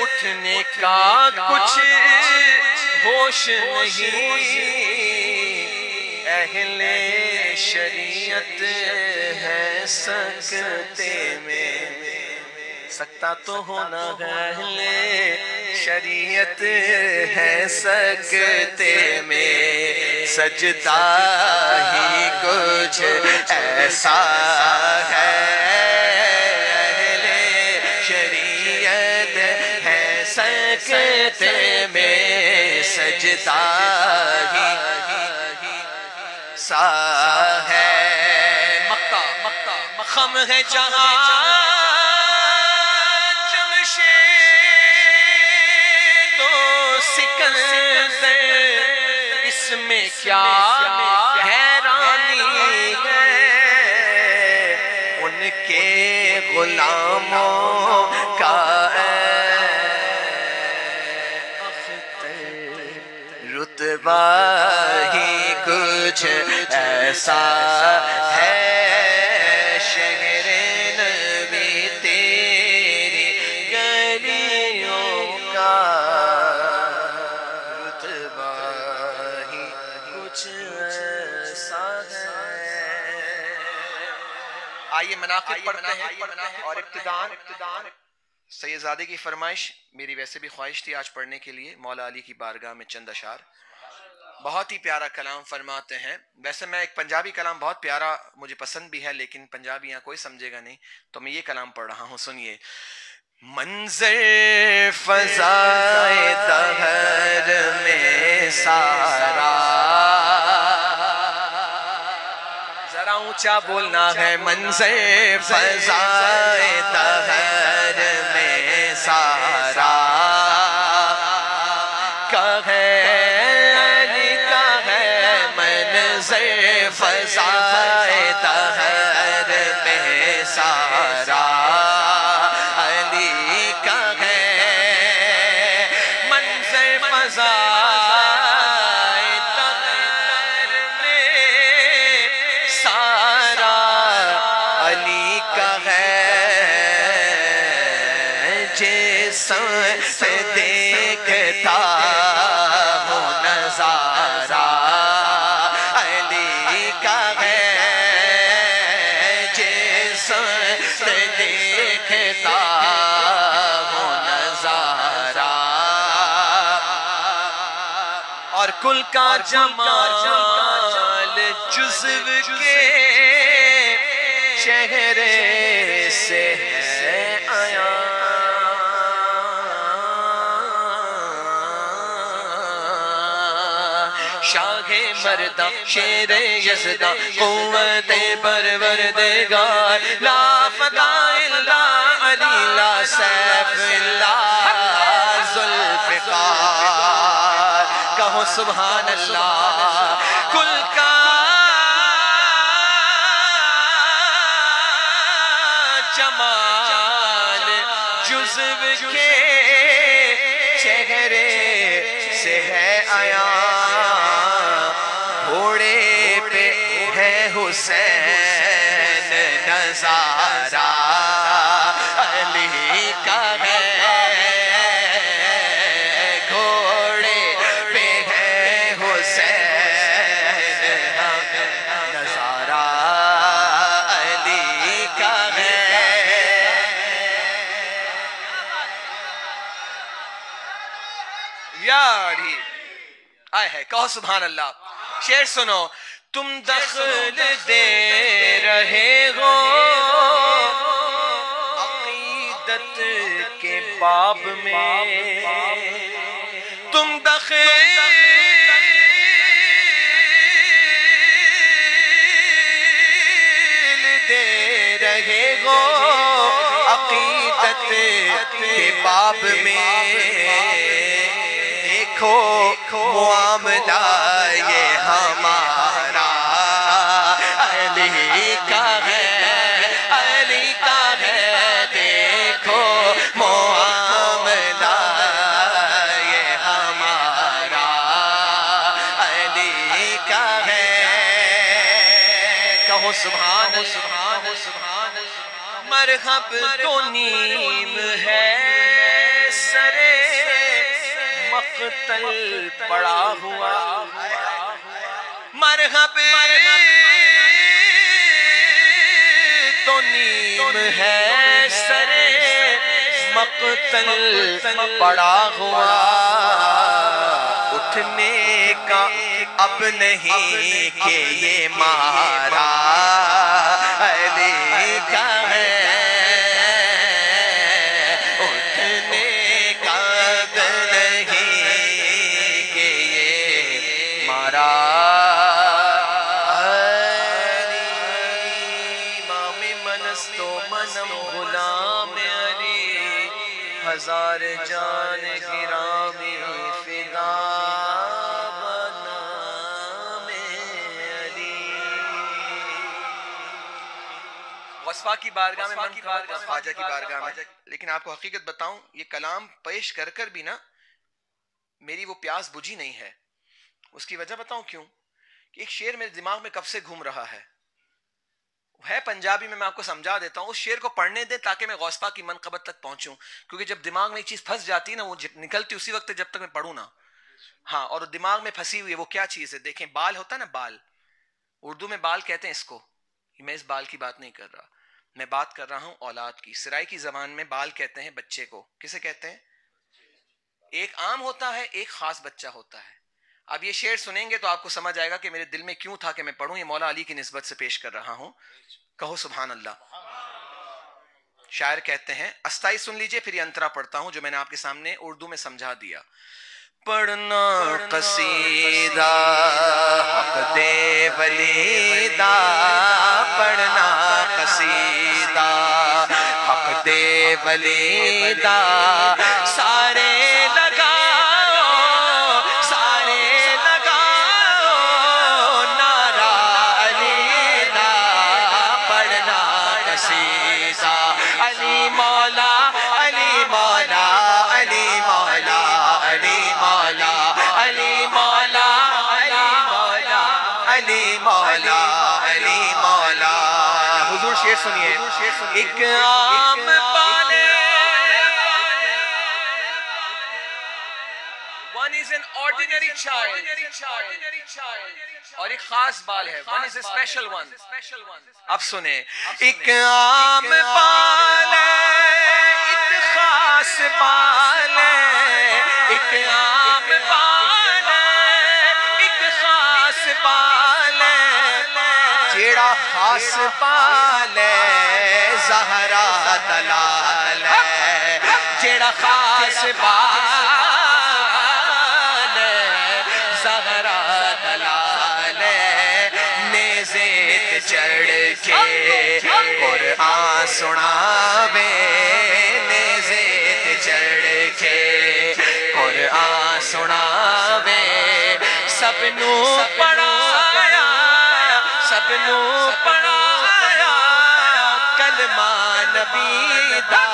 اٹھنے کا کچھ ہوش نہیں اہل شریعت ہے سکتے میں سکتا تو ہونا اہل شریعت ہے سکتے میں سجدہ ہی کچھ ایسا ہے اہل شریعت ہے سکتے میں سجدہ ہی سا ہے مکہ مخم ہے جہاں اس میں کیا حیرانی ہے ان کے غلاموں کا رتبہ ہی کچھ ایسا ہے شہر نبی تیری گلیوں کا آئیے مناقب پڑھتے ہیں اور ابتدان سیدزادے کی فرمائش میری ویسے بھی خواہش تھی آج پڑھنے کے لیے مولا علی کی بارگاہ میں چند اشعار بہت ہی پیارا کلام فرماتے ہیں ویسے میں ایک پنجابی کلام بہت پیارا مجھے پسند بھی ہے لیکن پنجابی یہاں کوئی سمجھے گا نہیں تو میں یہ کلام پڑھ رہا ہوں سنیے منظر فضائے دہر میں سارا ذرا اونچا بولنا ہے منظر فضائے دہر میں سارا علی کا ہے منظر فضائے دہر میں سارا علی کا ہے منظر فضائے ہے جس سے دیکھتا ہوں نظارہ علی کا ہے جس سے دیکھتا ہوں نظارہ اور کل کا جمال جزو کے چہرے سے ہے آیا شاہ مردہ شیر یزدہ قوت پروردگار لا فتح الا علی لا سیف الا ذوالفقار کہو سبحان اللہ کل کا جمال جزو کے چہرے سے ہے آیا گھوڑے پہ ہے حسین نظارہ علی کا ہے گھوڑے پہ ہے حسین نظارہ علی کا ہے یاری آئے ہے کہو سبحان اللہ شعر سنو تم دخل دے رہے ہو عقیدت کے باب میں تم دخل دے رہے ہو عقیدت کے باب میں دیکھو معاملہ یہ ہمارا علی کا ہے دیکھو معاملہ یہ ہمارا علی کا ہے کہو سبحان مرحب تو نیم ہے سرے مقتل پڑا ہوا مرحب تو نیم ہے سرے مقتل پڑا ہوا اٹھنے کا اب نہیں کہ یہ مارا علی کا ہے ہزار جان گرامی فدا بنام علی وصفہ کی بارگاہ میں خواجہ کی بارگاہ میں لیکن آپ کو حقیقت بتاؤں یہ کلام پیش کر کر بھی نا میری وہ پیاس بجھی نہیں ہے اس کی وجہ بتاؤں کیوں کہ ایک شعر میرے دماغ میں کب سے گھوم رہا ہے پنجابی میں آپ کو سمجھا دیتا ہوں اس شعر کو پڑھنے دیں تاکہ میں غوث پاک کی منقبت تک پہنچوں کیونکہ جب دماغ میں ایک چیز پھنس جاتی ہے نا وہ نکلتی اسی وقت جب تک میں پڑھوں نا ہاں اور دماغ میں پھنسی ہوئی ہے وہ کیا چیز ہے دیکھیں بال ہوتا ہے نا بال اردو میں بال کہتے ہیں اس کو میں اس بال کی بات نہیں کر رہا میں بات کر رہا ہوں اولاد کی سرائی کی زبان میں بال کہتے ہیں بچے کو کسے کہتے ہیں ایک عام ہوتا ہے ایک خاص بچہ ہوتا ہے اب یہ شعر سنیں گے تو آپ کو سمجھ آئے گا کہ میرے دل میں کیوں تھا کہ میں پڑھوں یہ مولا علی کی نسبت سے پیش کر رہا ہوں کہو سبحان اللہ شاعر کہتے ہیں استائی سن لیجئے پھر یہ انترا پڑھتا ہوں جو میں نے آپ کے سامنے اردو میں سمجھا دیا پڑھنا قصیدہ حق دے ولیدہ پڑھنا قصیدہ حق دے ولیدہ سارے سنیے. ایک عام پالے, one is an ordinary child, اور ایک خاص بال ہے, one is a special one. اب سنیں, ایک عام بال ہے, ایک خاص بال ہے, ایک عام بال ہے, ایک خاص بال ہے, جیڑا خاص بال ہے زہرا دلال ہے, جیڑا خاص بال چڑھ کے قرآن سناوے, نیزے چڑھ کے قرآن سناوے, سب نو پڑھایا, سب نو پڑھایا, کلمہ نبی دا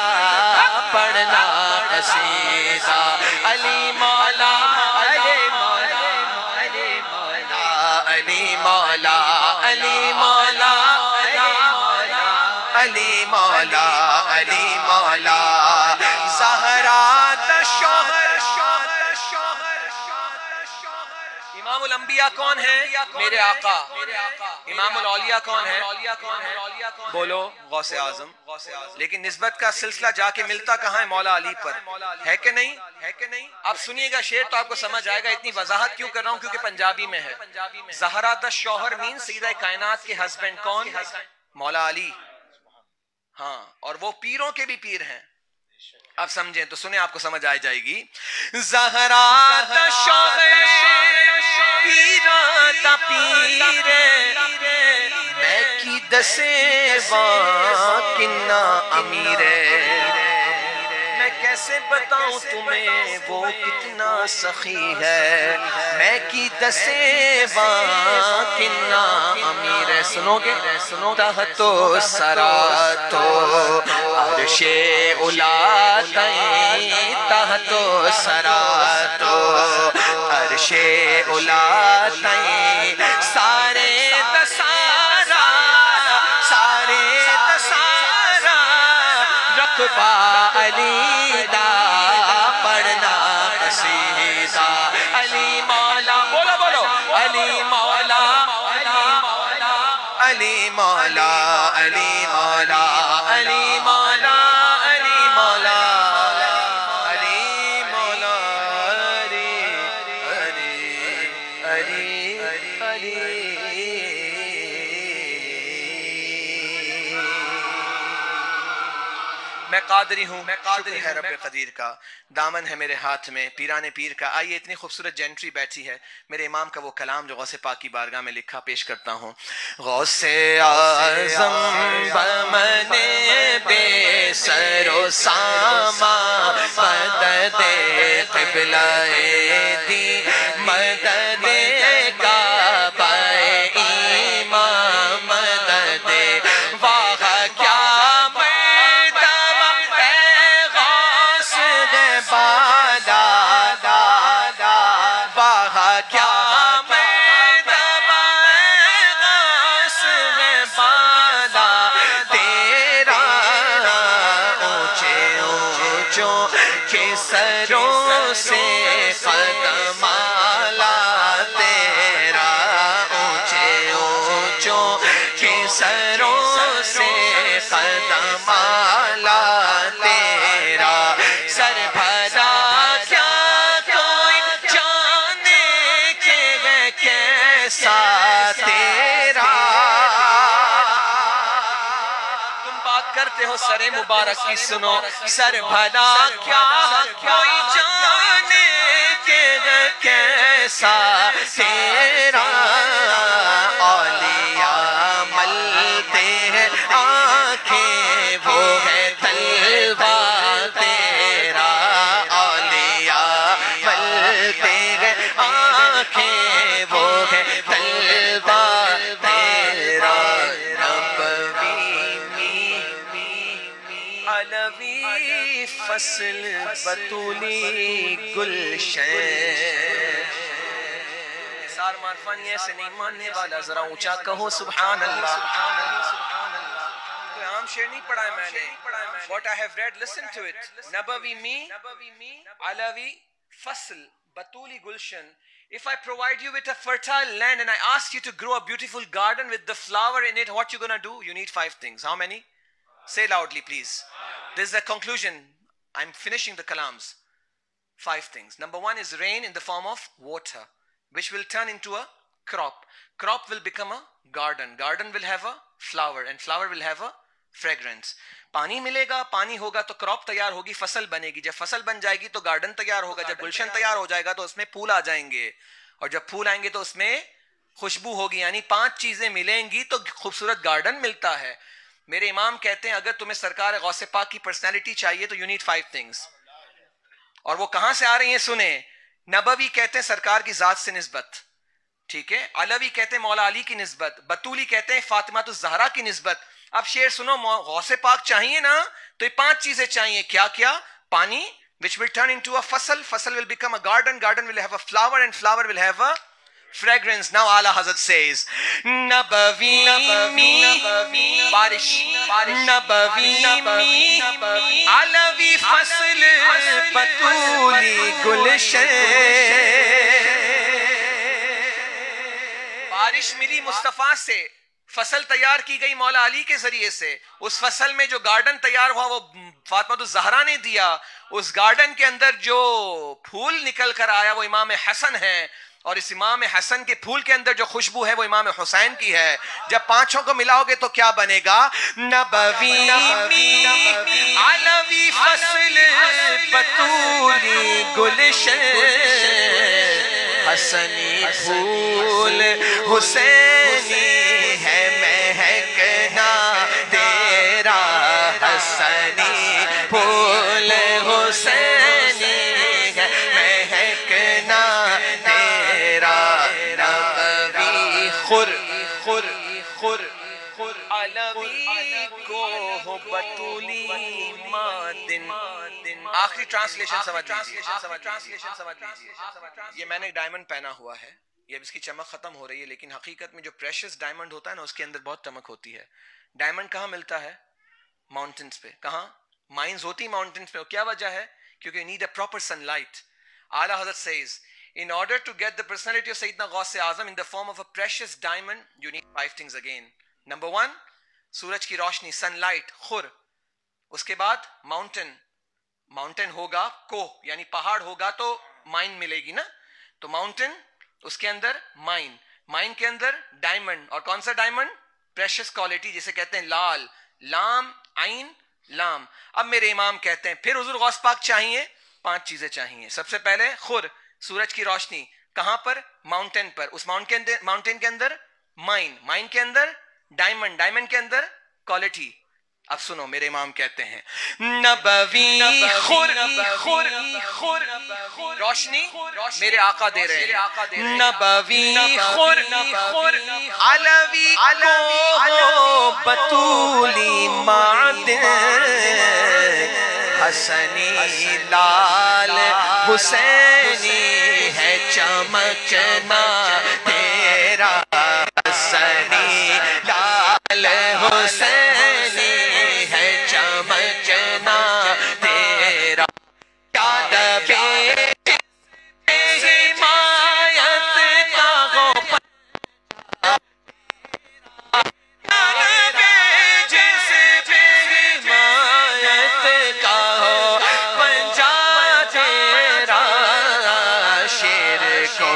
پڑھنا قصیدہ, علی مولا علی مولا علی مولا علی مولا علی مولا علی مولا علی مولا, زہرا دا شوہر. امام الانبیاء کون ہے؟ میرے آقا. امام الاولیاء کون ہے؟ بولو, غوث اعظم. لیکن نسبت کا سلسلہ جا کے ملتا کہاں ہے؟ مولا علی پر ہے کہ نہیں؟ آپ سنیے گا شعر تو آپ کو سمجھ آئے گا. اتنی وضاحت کیوں کر رہا ہوں؟ کیونکہ پنجابی میں ہے. زہرا دا شوہر مین سیدہ کائنات کے ہسبینڈ کون؟ مولا علی. ہاں, اور وہ پیروں کے بھی پیر ہیں. اب سمجھیں تو سنیں, آپ کو سمجھ آ جائے گی. زہرا دا شوہر پیروں دا پیر, میں کی دسے وہاں کنا امیر ہے, میں کیسے بتاؤں تمہیں وہ کتنا سخی ہے, میں کی دسے وہاں کنا امیر ہے. سنو گے؟ تحتو سرا تو عرش اولا تائیں, تحتو سرا تو عرش اولا تائیں, سارے دسارا سارے دسارا رقبہ علی دا پڑھنا قصیدہ, علی مولا. بولو بولو, علی مولا علی مولا علی مولا علی مولا علی مولا علی مولا علی علی میں قادری ہوں, شکر ہے رب قدیر کا, دامن ہے میرے ہاتھ میں پیران پیر کا. آئیے, اتنی خوبصورت جینٹری بیٹھی ہے, میرے امام کا وہ کلام جو غوث پاک کی بارگاہ میں لکھا پیش کرتا ہوں. غوث اعظم بمن بے سر و ساما, مدد قبلہ دی مدد کعبہ ایمان, مدد واہ کیا سروں سے قدم آلا تیرا, اونچے اونچوں کے سروں سے قدم آلا تیرا, سر بھرا کیا کوئی جانے کے کیسا تیرا. کرتے ہو سر مبارک کی, سنو. سر بھلا کیا کوئی جانے کے کیسا تیرا, اولیاء ملتے ہیں آنکھیں وہ ہے طلبہ تیرا, اولیاء ملتے ہیں آنکھیں وہ ہے طلبہ تیرا. علوی فصل بطولی گلشن, نثار معرفانی ایسے نہیں ماننے والا, ذرا اونچا کہو سبحان اللہ. کلام شعر نہیں پڑھا ہے میں نے. What I have read, listen to it. نبوی می علوی فصل بطولی گلشن. If I provide you with a fertile land and I ask you to grow a beautiful garden with the flower in it, what you gonna do? You need 5 things. How many? Say loudly, please. This is the conclusion. I'm finishing the kalams. 5 things. Number 1 is rain in the form of water, which will turn into a crop. Crop will become a garden. Garden will have a flower, and flower will have a fragrance. پانی ملے گا, پانی ہوگا تو کراپ تیار ہوگی, فصل بنے گی. جب فصل بن جائے گی تو گارڈن تیار ہوگا. جب گلشن تیار ہو جائے گا تو اس میں پھول آ جائیں گے, اور جب پھول آئیں گے تو اس میں خوشبو ہوگی. یعنی 5 چیزیں ملیں گی تو خوبصورت گارڈن ملتا ہے. میرے امام کہتے ہیں اگر تمہیں سرکار غوث پاک کی پرسنالٹی چاہیے تو یو نیڈ 5 things. اور وہ کہاں سے آ رہی ہیں سنیں. نبوی کہتے ہیں سرکار کی ذات سے نسبت, ٹھیک ہے. علوی کہتے ہیں مولا علی کی نسبت. بطولی کہتے ہیں فاطمہ الزہرا کی نسبت. اب شعر سنو, غوث پاک چاہیے نا تو یہ 5 چیزیں چاہیے. کیا کیا؟ پانی, which will turn into a fasal, fasal will become a garden, garden will have a flower, and flower will have a fragrance. Now Ala Hazrat says, Nabavi mi barish, Nabavi mi alavi fasl batuli gulshan. بارش ملی مصطفیٰ سے, فصل تیار کی گئی مولا علی کے ذریعے سے. اس فصل میں جو گارڈن تیار ہوا وہ فاطمہ الزہرا نے دیا. اس گارڈن کے اندر جو پھول نکل کر آیا وہ امام حسن ہے, اور اس امام حسن کے پھول کے اندر جو خوشبو ہے وہ امام حسین کی ہے. جب 5 کو ملاؤ گے تو کیا بنے گا؟ نبوی علوی فصل بطولی گلشن, حسنی پھول حسینی ہے مہکنا تیرا, حسنی پھول حسینی ہے مہکنا تیرا. نبوی خر خر خر خر علوی کو بطولی مادن. آخری ٹرانسلیشن سمجھ یہ میں نے ڈائمنڈ پہنا ہوا ہے, یہ اب اس کی چمک ختم ہو رہی ہے, لیکن حقیقت میں جو پریشس ڈائمنڈ ہوتا ہے نا اس کے اندر بہت چمک ہوتی ہے. ڈائمنڈ کہاں ملتا ہے؟ ماؤنٹنز پہ. کہاں؟ مائنز ہوتی ماؤنٹنز پہ. کیا وجہ ہے؟ کیونکہ you need a proper sunlight. Ala Hazrat says, in order to get the personality of Sayyidina Ghaus Azam in the form of a precious diamond, you need 5 things again. Number 1, سورج کی روشنی, sunlight, خور. اس کے بعد mountain, mountain ہوگا, کوہ یعنی پہاڑ ہوگا تو مائن ملے گی نا, تو mountain, اس کے اندر مائن, مائن کے اندر ڈائمنڈ. اور کون سا ڈائمنڈ؟ پریشس کوالٹی, جسے کہتے ہیں لال, لام عین لام. اب میرے امام کہتے ہیں پھر حضور غوث پاک چاہیے, 5 چیزیں چاہیے. سب سے پہلے خور, سورج کی روشنی. کہاں پر؟ ماؤنٹین پر. اس ماؤنٹین کے اندر مائن, مائن کے اندر ڈائمنڈ, ڈائمنڈ کے اندر کوالٹی. اب سنو میرے امام کہتے ہیں نبوی خور خور خور روشنی میرے آقا دے رہے ہیں. نبوی خور خور علوی کو بطولی معدن, حسنی لال حسینی ہے چمکنا تیرا, حسنی لال حسینی ہے چمکنا تیرا. یاد بے حمایت کا ہو جس بے حمایت کا ہو پنجا تیرا, شیر کو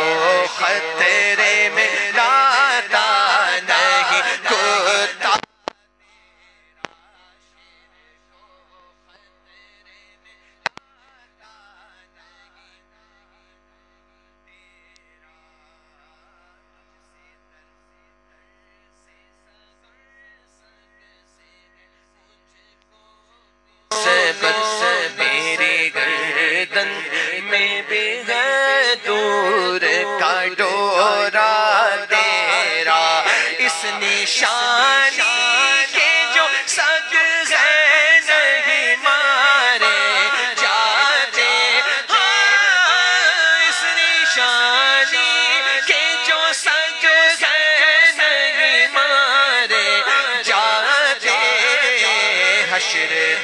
خطرے میں لاتا نہیں کتا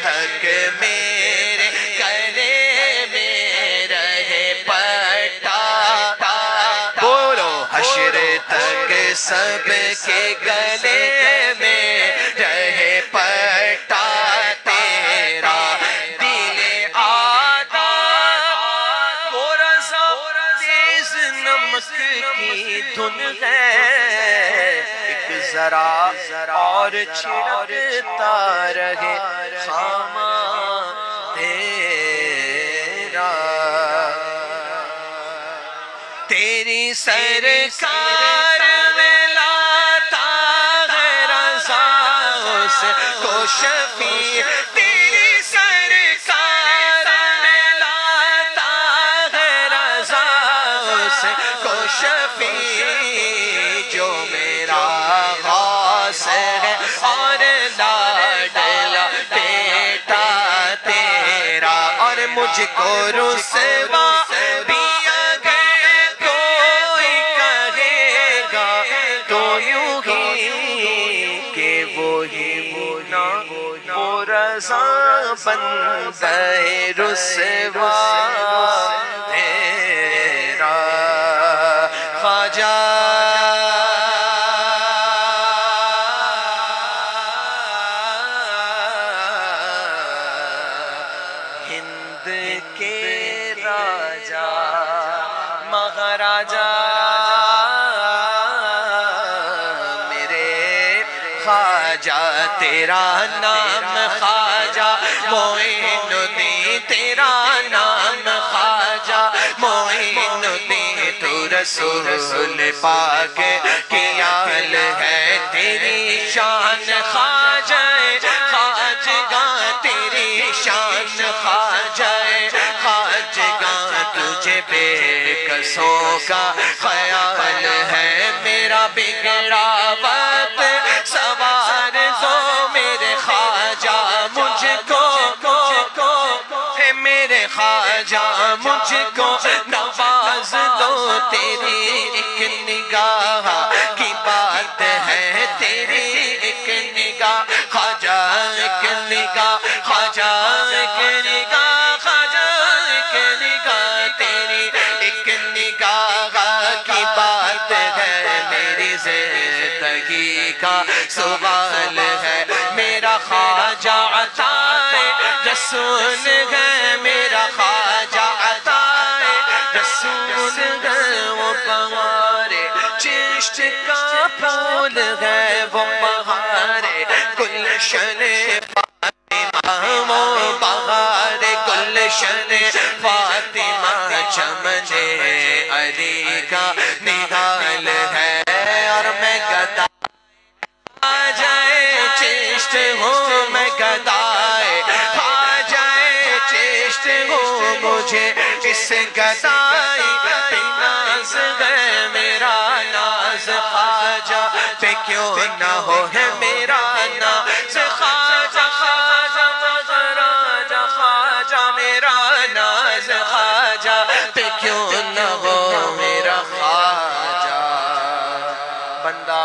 تک میرے گلے میں رہے پٹا، بولو حشر تک سب کے گلے میں رہے پٹا تیرا، دل آتا وہ رضا تیز نمک کی دھن ہے، ایک ذرا اور چھڑکتا رہے خامہ تیرا، تیری سرکار میں لاتا ہے رضا اس کو شفیع، تیری سرکار میں لاتا ہے رضا اس کو شفیع، جو میرا غوث ہے اور لاڈلا بیٹا تیرا، اور مجھ کو رسوا بھی اگر کوئی کہے گا تو یوں ہی کہ وہی نا وہ رضا بندہ رسوا تیرا، خواجہ ہند کے راجا مہاراجا میرے خواجہ، تیرا نام خواجہ معین الدین، تیرا نام خواجہ معین الدین، تو رسول پاک کی آل ہے، تیری شان خواجہ خواجگاں، تیری شان خواجہ خواجگاں، تجھے بے کسوں کا خیال ہے، میرا بگڑا وقت سوار دو میرے خواجہ مجھ کو، ہے میرے خواجہ مجھ کو نواز دو، تیری ایک نگاہ کی بات ہے، تیری ایک نگاہ خواجہ، ایک نگاہ خواجہ، ایک نگاہ خواجہ، ایک نگاہ تیری ایک نگاہ کی بات ہے، میری زندگی کا سوال ہے، میرا خواجہ عطائے رسول ہے، میرا خواجہ عطائے رسول ہے، وہ بہار چشت کا پھول ہے، وہ بہار گلشن فاطمہ، وہ بہار گلشن فاطمہ، چمن علی کا نگال ہے، اور میں گدا آ جائے چشت ہوں، میں گدائے آ جائے چشت ہوں، مجھے اس گدائی پہ ناز ہے، میرا ناز خواجہ پہ کیوں نہ ہو، ہے میرا ناز خواجہ، خواجہ خواجہ خواجہ، میرا ناز خواجہ پہ کیوں نہ ہو، میرا خواجہ بندہ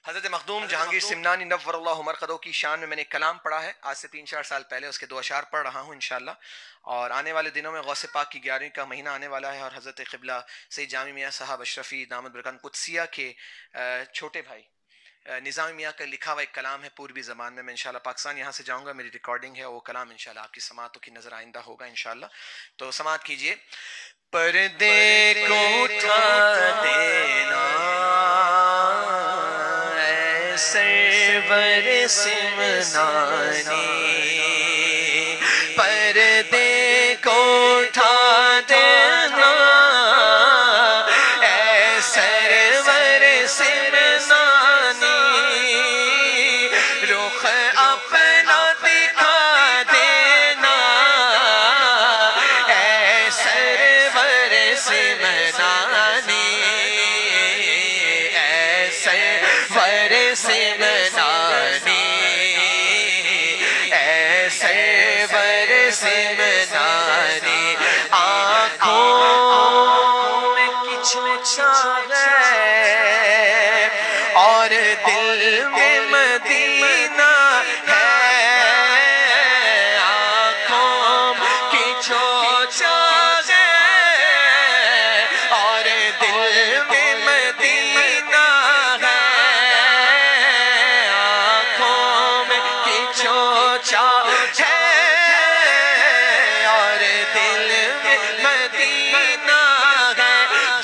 حضرت مخدوم جہانگیر سمنانی نور اللہ مرقدہ کی شان میں میں نے کلام پڑھا ہے، آج سے 3-4 سال پہلے اس کے 2 اشعار پڑھ رہا ہوں انشاءاللہ، اور آنے والے دنوں میں غوث پاک کی 11ویں کا مہینہ آنے والا ہے، اور حضرت قبلہ سید جامی میاں صاحب اشرفی دامت برکات قدسیہ کے چھوٹے بھائی نظام میاں کا لکھا ہوا ایک کلام ہے پوروی زبان میں انشاءاللہ پاکستان یہاں سے جاؤں گا، میری ریکارڈنگ ہے، وہ کلام انشاءاللہ آپ کی سماعتوں کی نظر آئندہ ہوگا انشاءاللہ، تو سماعت کیجئے۔ پردے کو اٹھا دینا اے سرور سمنانی، پردے کو اٹھا دینا اے سرور سمنانی، رخ اپنا دکھا دینا اے سرور سمنانی، اے سرور سمنانی، سمنانی آنکھوں میں کچھ چاہ ہے اور دل میں مدینہ ہے آنکھوں کی چاہ ہے اور دل میں مدینہ ہے آنکھوں میں کی چاہ ہے اور دل میں مدینہ ہے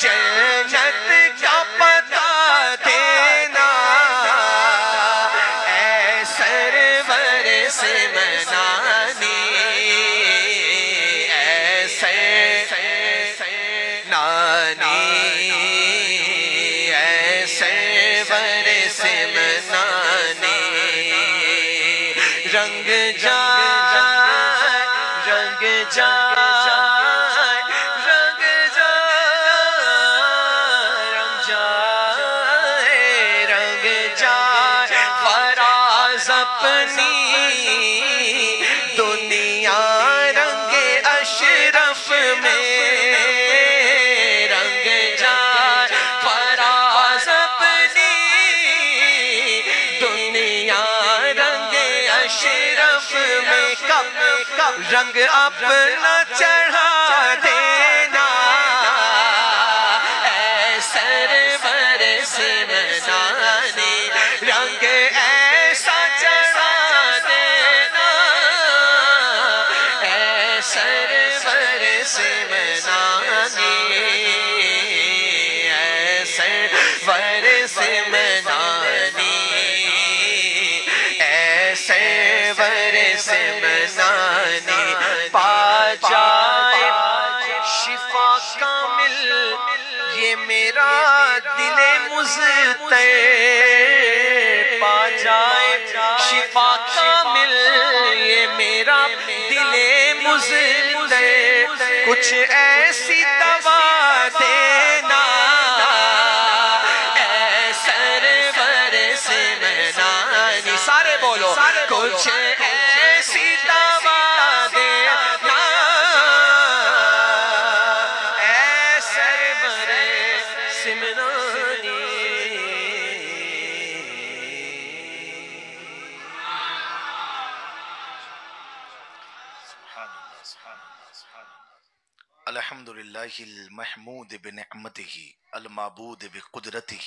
جنت کا پتہ دینا اے سرور سمنانی اے سمنانی اے سرور سمنانی رنگ جائے رنگ جائے رنگ جائے رنگ جائے فراز اپنی دنیا رنگ اشرف میں رنگ جائے فراز اپنی دنیا رنگ اشرف میں کب رنگ اپنا چڑھا دینا اے سرور سمنانی رنگ ایسا چڑھا دینا اے سرور سمنانی اے سرور سمنانی اے سرور سمنانی پا جائے شفا کامل یہ میرا دل مضطرب پا جائے شفا کامل یہ میرا دل مضطرب کچھ ایسی دوا دینا اے سرور سمنانی سارے بولو کچھ ایسی دوا دینا اے سرور سمنانی الحمدللہ المحمود بنعمتہ المعبود بقدرتہ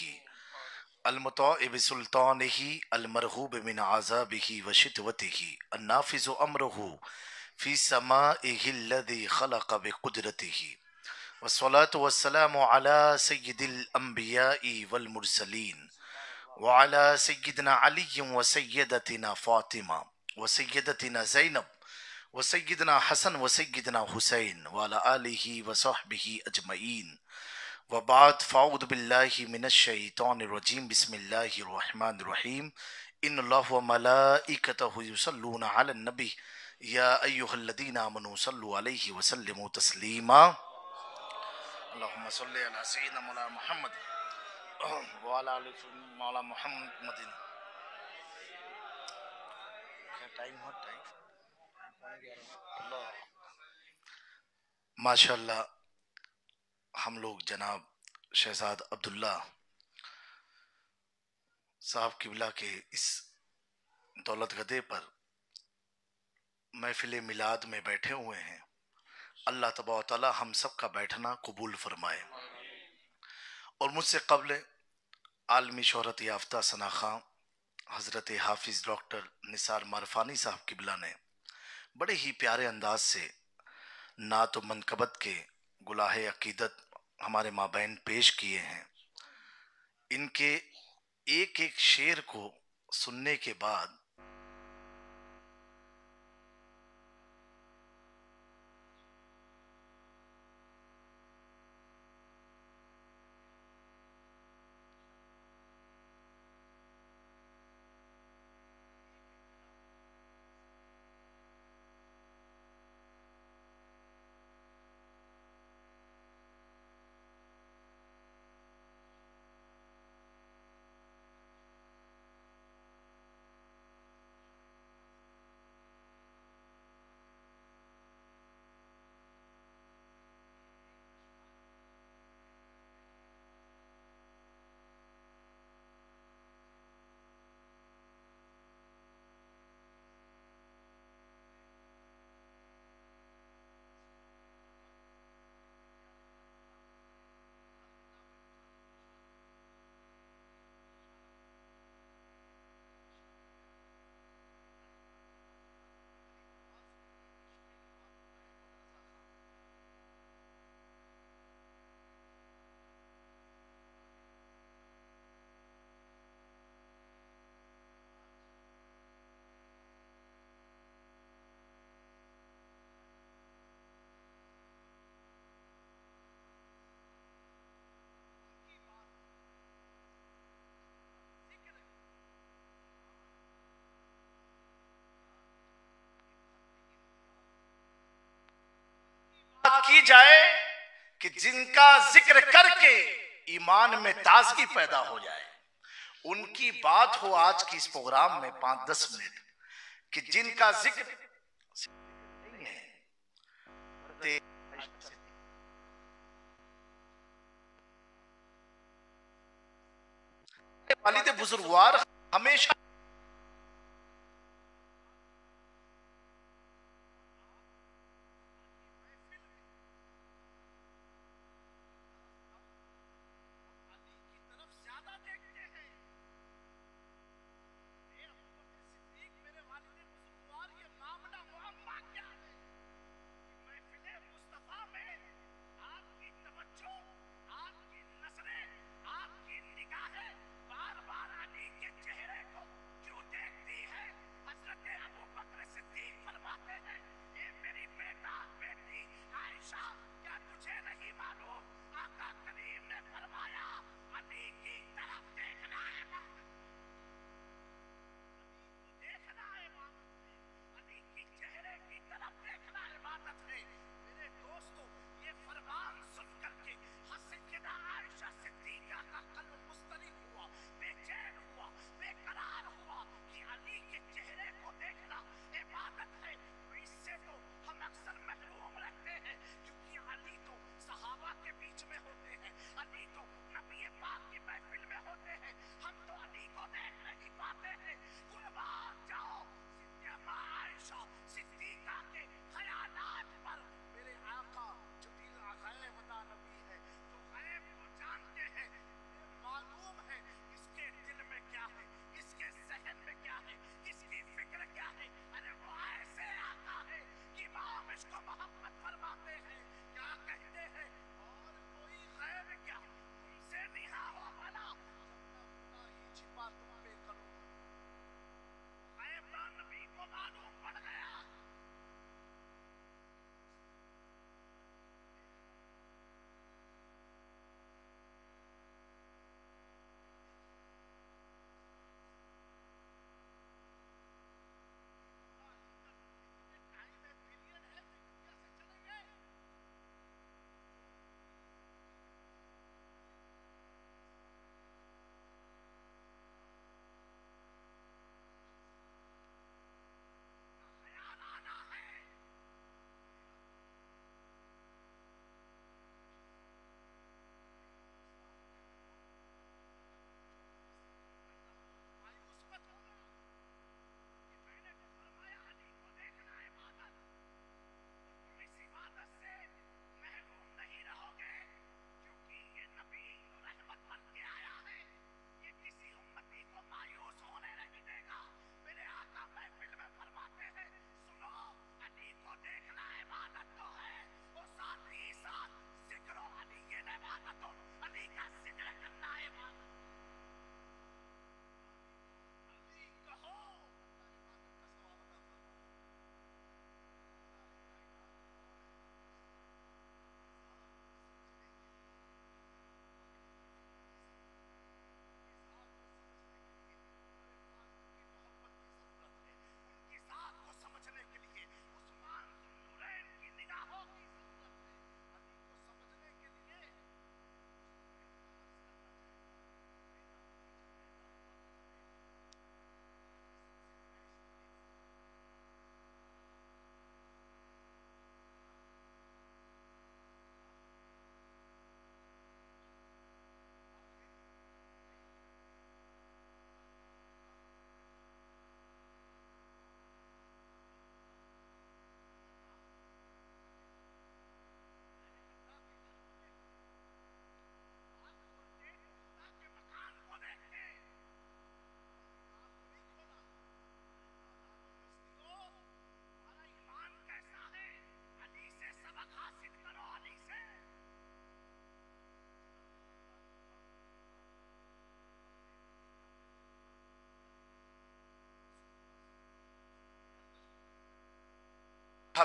المطاع بسلطانہ المرغوب من عذابہ وشتوتہ النافذ امرہ فی سمائہ الذی خلق بقدرتہ والصلاة والسلام علی سید الانبیاء والمرسلین وعلى سيدنا علي وسيدتنا فاطمة وسيدتنا زينب وسيدنا حسن وسيدنا حسين وعلى آله وصحبه أجمعين وبعد فأعوذ بالله من الشيطان الرجيم بسم الله الرحمن الرحيم إن الله وملائكته يصلون على النبي يا أيها الذين آمنوا صلوا عليه وسلموا تسليما اللهم صل على سيدنا مولانا محمد وعلى آل مولانا محمد ماشاءاللہ ہم لوگ جناب شہزاد عبداللہ صاحب قبلہ کے اس دولت گدے پر محفل میلاد میں بیٹھے ہوئے ہیں. اللہ تبارک و تعالی ہم سب کا بیٹھنا قبول فرمائے. اور مجھ سے قبل عالمی شہرت یافتہ ثنا خان حضرت حافظ ڈاکٹر نثار معرفانی صاحب قبلہ نے بڑے ہی پیارے انداز سے نعت و منقبت کے گلاہ عقیدت ہمارے مابین پیش کیے ہیں. ان کے ایک ایک شعر کو سننے کے بعد جائے کہ جن کا ذکر کر کے ایمان میں تازگی پیدا ہو جائے، ان کی بات ہو آج کی اس پروگرام میں 5-10 منٹ، کہ جن کا ذکر نہیں ہے۔ والد بزرگوار ہمیشہ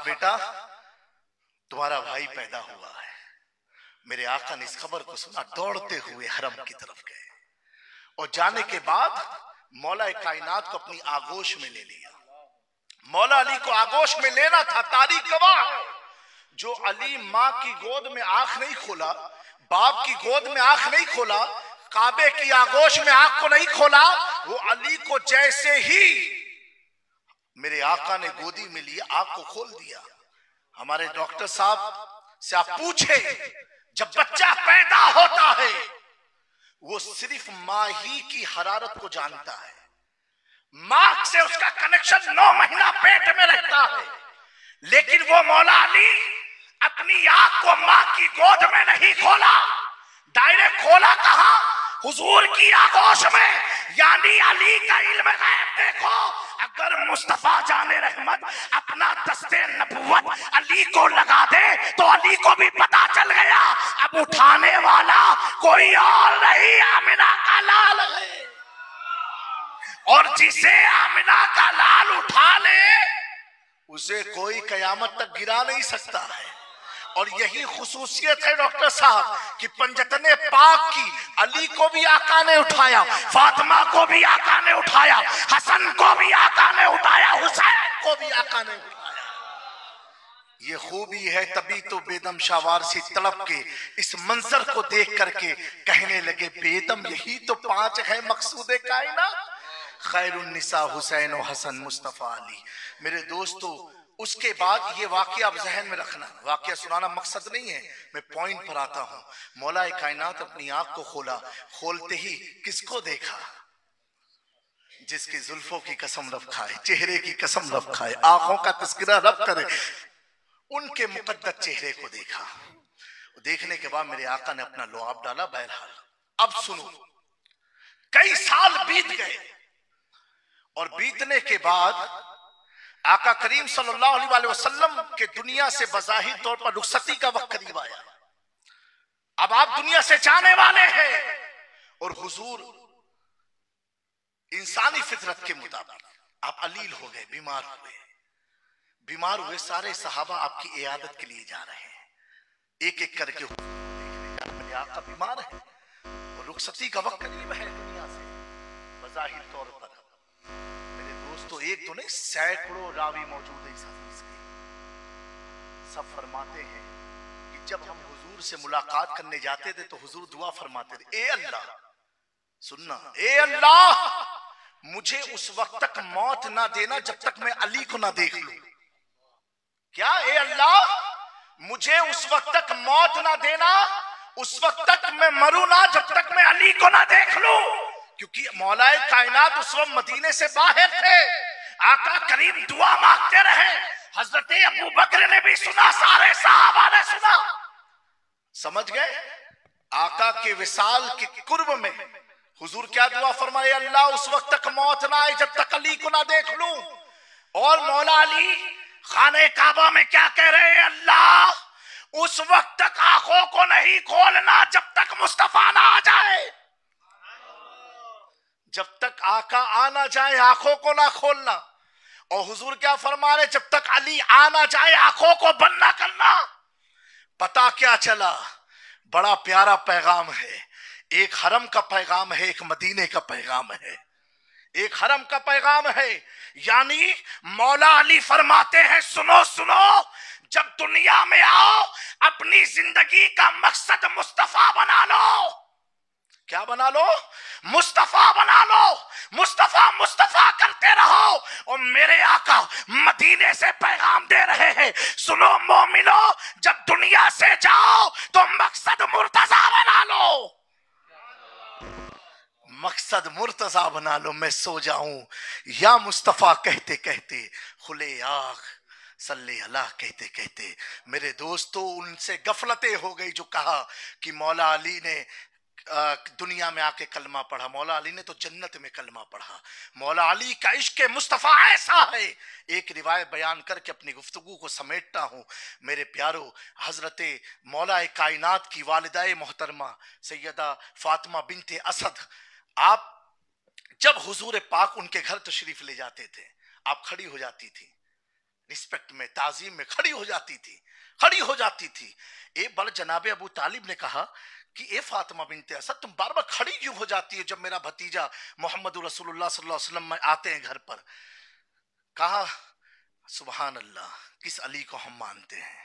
بیٹا تمہارا بھائی پیدا ہوا ہے۔ میرے آقا نے اس خبر کو سنا، دوڑتے ہوئے حرم کی طرف گئے اور جانے کے بعد مولا کائنات کو اپنی آغوش میں لے لیا۔ مولا علی کو آغوش میں لینا تھا، تاریخ گواہ ہے۔ جو علی ماں کی گود میں آنکھ نہیں کھولا، باپ کی گود میں آنکھ نہیں کھولا، کعبے کی آغوش میں آنکھ کو نہیں کھولا، وہ علی کو جیسے ہی میرے آقا نے گودی میں لیا آنکھ کو کھول دیا۔ ہمارے ڈاکٹر صاحب سے آپ پوچھے، جب بچہ پیدا ہوتا ہے وہ صرف ماں ہی کی حرارت کو جانتا ہے، ماں سے اس کا کنیکشن 9 مہینہ پیٹ میں رہتا ہے، لیکن وہ مولا علی اپنی آنکھ کو ماں کی گود میں نہیں کھولا، ڈائریکٹ کھولا کہاں؟ حضور کی آغوش میں۔ یعنی علی کا علم غیب دیکھو، اگر مصطفیٰ جان رحمت اپنا دست نبوت علی کو لگا دے تو علی کو بھی پتا چل گیا اب اٹھانے والا کوئی اور نہیں، آمنہ کا لال ہے، اور جسے آمنہ کا لال اٹھا لے اسے کوئی قیامت تک گرا نہیں سکتا ہے۔ اور یہی خصوصیت ہے ڈاکٹر صاحب کہ پنجتن پاک کی، علی کو بھی آقا نے اٹھایا، فاطمہ کو بھی آقا نے اٹھایا، حسن کو بھی آقا نے اٹھایا، حسین کو بھی آقا نے اٹھایا۔ یہ خوبی ہے، تبھی تو بیدم شاہ وارسی تڑپ کے اس منظر کو دیکھ کر کے کہنے لگے بیدم یہی تو 5 ہے مقصود کائنات، خیر النساء حسین و حسن مصطفیٰ علی۔ میرے دوستو اس کے بعد یہ واقعہ آپ ذہن میں رکھنا، واقعہ سنانا مقصد نہیں ہے، میں پوائنٹ پر آتا ہوں۔ مولا کائنات اپنی آنکھ کو کھولا، کھولتے ہی کس کو دیکھا؟ جس کی زلفوں کی قسم رب کھائے، چہرے کی قسم رب کھائے، آنکھوں کا تذکرہ رب کرے، ان کے مقدس چہرے کو دیکھا۔ دیکھنے کے بعد میرے آقا نے اپنا لعاب ڈالا۔ بہرحال اب سنو، کئی سال بیت گئے اور بیتنے کے بعد آقا کریم صلی اللہ علیہ وسلم کے دنیا سے بظاہر طور پر رخصتی کا وقت قریب آیا۔ اب آپ دنیا سے جانے والے ہیں اور حضور انسانی فطرت کے مطابق آپ علیل ہو گئے، بیمار ہوئے، سارے صحابہ آپ کی عیادت کے لیے جا رہے ہیں، ایک ایک کر کے میرے آقا بیمار ہے اور رخصتی کا وقت قریب ہے دنیا سے بظاہر طور پر۔ تو ایک تو نہیں، سینکڑوں راوی موجود ہیں اس حدیث کے، سب فرماتے ہیں کہ جب ہم حضور سے ملاقات کرنے جاتے تھے تو حضور دعا فرماتے تھے، اے اللہ، سننا، اے اللہ مجھے اس وقت تک موت نہ دینا جب تک میں علی کو نہ دیکھ لوں۔ کیا؟ اے اللہ مجھے اس وقت تک موت نہ دینا، اس وقت تک میں مروں نہ جب تک میں علی کو نہ دیکھ لوں، کیونکہ مولا کائنات اس وقت مدینے سے باہر تھے۔ آقا کریم دعا مانگتے رہے، حضرت ابو بکر نے بھی سنا، سارے صحابہ نے سنا۔ سمجھ گئے؟ آقا کے وصال کے قرب میں حضور کیا دعا فرمائے؟ اللہ اس وقت تک موت نہ آئے جب تک علی کو نہ دیکھ لوں۔ اور مولا علی خانہ کعبہ میں کیا کہہ رہے ہیں؟ اللہ اس وقت تک آنکھوں کو نہیں کھولنا جب تک مصطفیٰ نہ آ جائے، جب تک آقا آنا جائے آنکھوں کو نہ کھولنا۔ اور حضور کیا فرما رہے؟ جب تک علی آنا جائے آنکھوں کو بند نہ کرنا۔ پتا کیا چلا؟ بڑا پیارا پیغام ہے، ایک حرم کا پیغام ہے، ایک مدینے کا پیغام ہے، ایک حرم کا پیغام ہے۔ یعنی مولا علی فرماتے ہیں سنو سنو، جب دنیا میں آؤ اپنی زندگی کا مقصد مصطفیٰ بنا لو۔ کیا بنا لو؟ مصطفیٰ بنا لو، مصطفیٰ مصطفیٰ کرتے رہو۔ اور میرے آقا مدینے سے پیغام دے رہے ہیں، سنو مومنو جب دنیا سے جاؤ تو مقصد مرتضیٰ بنا لو، مقصد مرتضیٰ بنا لو۔ میں سو جاؤں یا مصطفیٰ کہتے کہتے، کھلے آنکھ صلی اللہ کہتے کہتے۔ میرے دوستو ان سے غفلتیں ہو گئی جو کہا کہ مولا علی نے دنیا میں آ کے کلمہ پڑھا، مولا علی نے تو جنت میں کلمہ پڑھا۔ مولا علی کا عشق مصطفیٰ ایسا ہے، ایک روایت بیان کر کے اپنی گفتگو کو سمیٹتا ہوں۔ میرے پیارو، حضرت مولا کائنات کی والدہ محترمہ سیدہ فاطمہ بنت اسد، آپ جب حضور پاک ان کے گھر تشریف لے جاتے تھے آپ کھڑی ہو جاتی تھی، رسپیکٹ میں، تعظیم میں کھڑی ہو جاتی تھی۔ ایک بار جناب ابو طالب نے کہا کہ اے فاطمہ بنت اسد تم بار بار کھڑی کیوں ہو جاتی ہے جب میرا بھتیجا محمد رسول اللہ صلی اللہ علیہ وسلم میں آتے ہیں گھر پر؟ کہا سبحان اللہ، کس علی کو ہم مانتے ہیں؟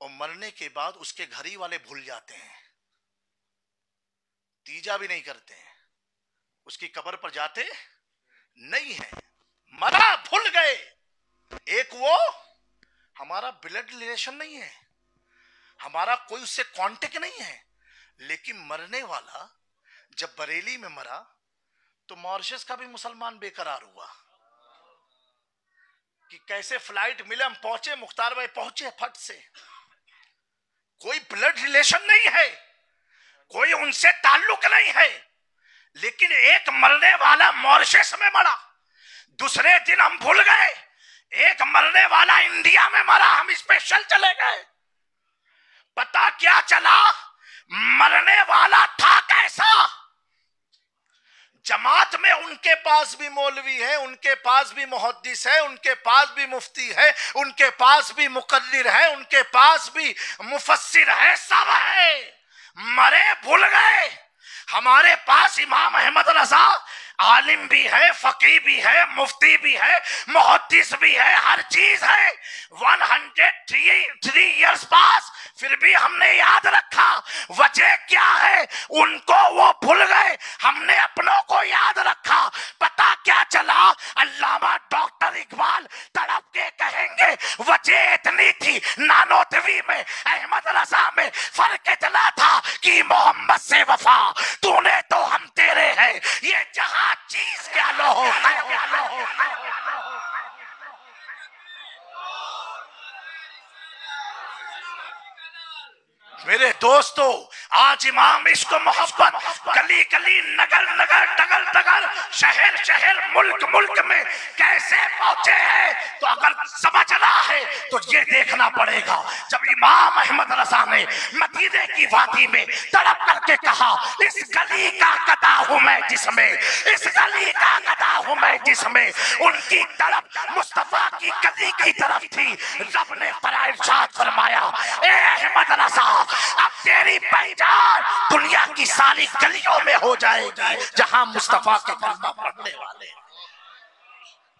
اور مرنے کے بعد اس کے گھر ہی والے بھول جاتے ہیں, تیجا بھی نہیں کرتے ہیں, اس کی قبر پر جاتے نہیں ہیں, مرا بھول گئے. ایک وہ ہمارا بلڈ ریلیشن نہیں ہے, ہمارا کوئی اس سے کانٹیکٹ نہیں ہے, لیکن مرنے والا جب بریلی میں مرا تو ماریشس کا بھی مسلمان بے قرار ہوا کہ کیسے فلائٹ ملے, ہم پہنچے, مختار بھائی پہنچے پھٹ سے, کوئی بلڈ ریلیشن نہیں ہے, کوئی ان سے تعلق نہیں ہے, لیکن ایک مرنے والا ماریشس میں مرا, دوسرے دن ہم بھول گئے, ایک مرنے والا انڈیا میں مرا, ہم اسپیشل چلے گئے. پتا کیا چلا مرنے والا تھا کیسا؟ جماعت میں ان کے پاس بھی مولوی ہے, ان کے پاس بھی محدث ہے, ان کے پاس بھی مفتی ہے, ان کے پاس بھی مقرر ہے, ان کے پاس بھی مفسر ہے, سب ہے, مرے بھول گئے. ہمارے پاس امام احمد رضا عالم بھی ہے, فقی بھی ہے, مفتی بھی ہے, محدث بھی ہے, ہر چیز ہے, 103 ایئرز پاس, پھر بھی ہم نے یاد رکھا. وجہ کیا ہے؟ ان کو وہ بھول گئے, ہم نے اپنوں کو یاد رکھا. پتا کیا چلا؟ علامہ ڈاکٹر اقبال تڑپ کے کہیں گے وجہ اتنی تھی, نانوتوی میں احمد رضا میں فرق اتنا تھا کہ محمد سے وفا تو نے تو ہم تیرے ہیں, یہ جہاں چیز کیا لو ہو. میرے دوستو, آج امام عشق و محبت گلی گلی, نگر نگر, ڈگر ڈگر, شہر شہر, ملک ملک میں کیسے پہنچے ہیں. تو اگر سمجھنا ہے تو یہ دیکھنا پڑے گا, جب امام احمد رضا نے مدینے کی وادی میں تڑپ کر کے کہا اس گلی کا گدا ہوں میں جس میں, اس گلی کا گدا ہوں میں جس میں, ان کی طرف مصطفیٰ کی گلی کی طرف تھی. رب نے ارشاد فرمایا اے احمد رضا اب تیری پہچان دنیا کی ساری گلیوں میں ہو جائے گی جہاں مصطفیٰ کا کلمہ پڑھنے والے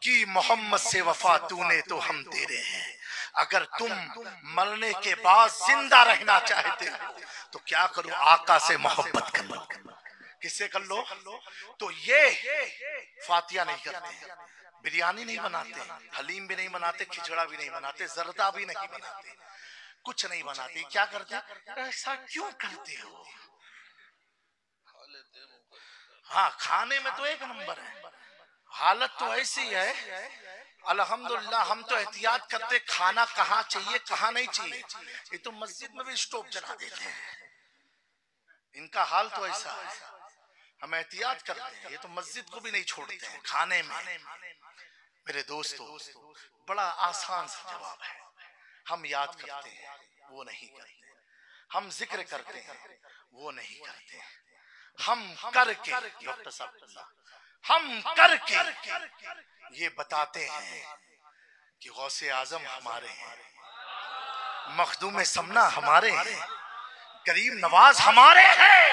کی محمد سے وفا تو نے تو ہم تیرے ہیں. اگر تم مرنے کے بعد زندہ رہنا چاہتے ہو تو کیا کرو؟ آقا سے محبت کر لو. کس سے کر لو؟ تو یہ فاتحہ نہیں کرتے, بریانی نہیں بناتے, حلیم بھی نہیں بناتے, کھچڑا بھی نہیں بناتے, زردہ بھی نہیں بناتے, کچھ نہیں بناتے. کیا کرتے؟ ایسا کیوں کرتے ہو؟ ہاں کھانے میں تو ایک نمبر ہے, حالت تو ایسی ہے الحمدللہ. ہم تو احتیاط کرتے کھانا کہاں چاہیے کہاں نہیں چاہیے. یہ تو مسجد میں بھی سٹوپ جلا دیتے ہیں, ان کا حال تو ایسا ہے. ہم احتیاط کرتے ہیں, یہ تو مسجد کو بھی نہیں چھوڑتے ہیں کھانے میں. میرے دوستو بڑا آسان سا جواب ہے, ہم یاد کرتے ہیں وہ نہیں کرتے, ہم ذکر کرتے ہیں وہ نہیں کرتے, ہم کر کے ڈاکٹر صاحب ہم کر کے یہ بتاتے ہیں کہ غوث اعظم ہمارے ہیں, مخدوم سمنا ہمارے ہیں, کریم نواز ہمارے ہیں.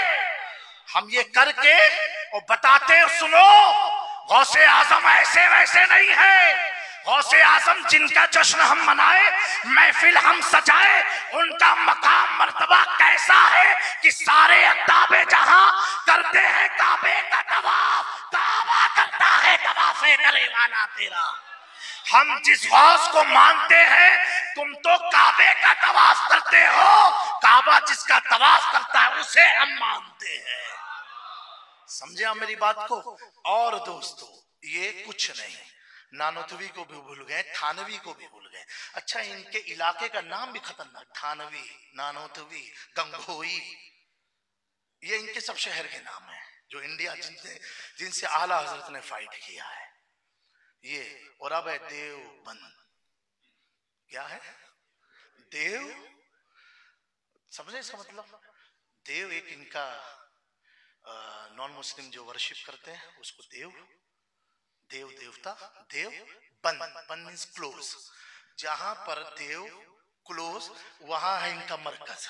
ہم یہ کر کے اور بتاتے سنو غوث اعظم ایسے ویسے نہیں ہے. غوث اعظم جن کا جشن ہم منائے, محفل ہم سجائے, ان کا مقام مرتبہ کیسا ہے کہ سارے اقطاب جہاں کرتے ہیں کعبے کا طواف, کعبہ کرتا ہے طواف کرے والا تیرا. ہم جس غوث کو مانتے ہیں تم تو کعبے کا طواف کرتے ہو, کعبہ جس کا طواف کرتا ہے اسے ہم مانتے ہیں. سمجھے آپ میری بات کو؟ اور دوستو یہ کچھ نہیں, نانوتوی کو بھی بھول گئے, تھانوی کو بھی بھول گئے. اچھا ان کے علاقے کا نام بھی خطرناک, تھانوی, نانوتوی, گنگوئی, یہ ان کے سب شہر کے نام ہیں جو انڈیا جن سے اعلیٰ حضرت نے فائٹ کیا ہے. یہ اور اب ہے دیو بند. کیا ہے دیو؟ سمجھے اس کا مطلب؟ دیو ایک ان کا نان مسلم جو ورشپ کرتے ہیں اس کو دیو, دیو دیوتا, دیو بند, بند means close, جہاں پر دیو کلوز وہاں ہے ان کا مرکز.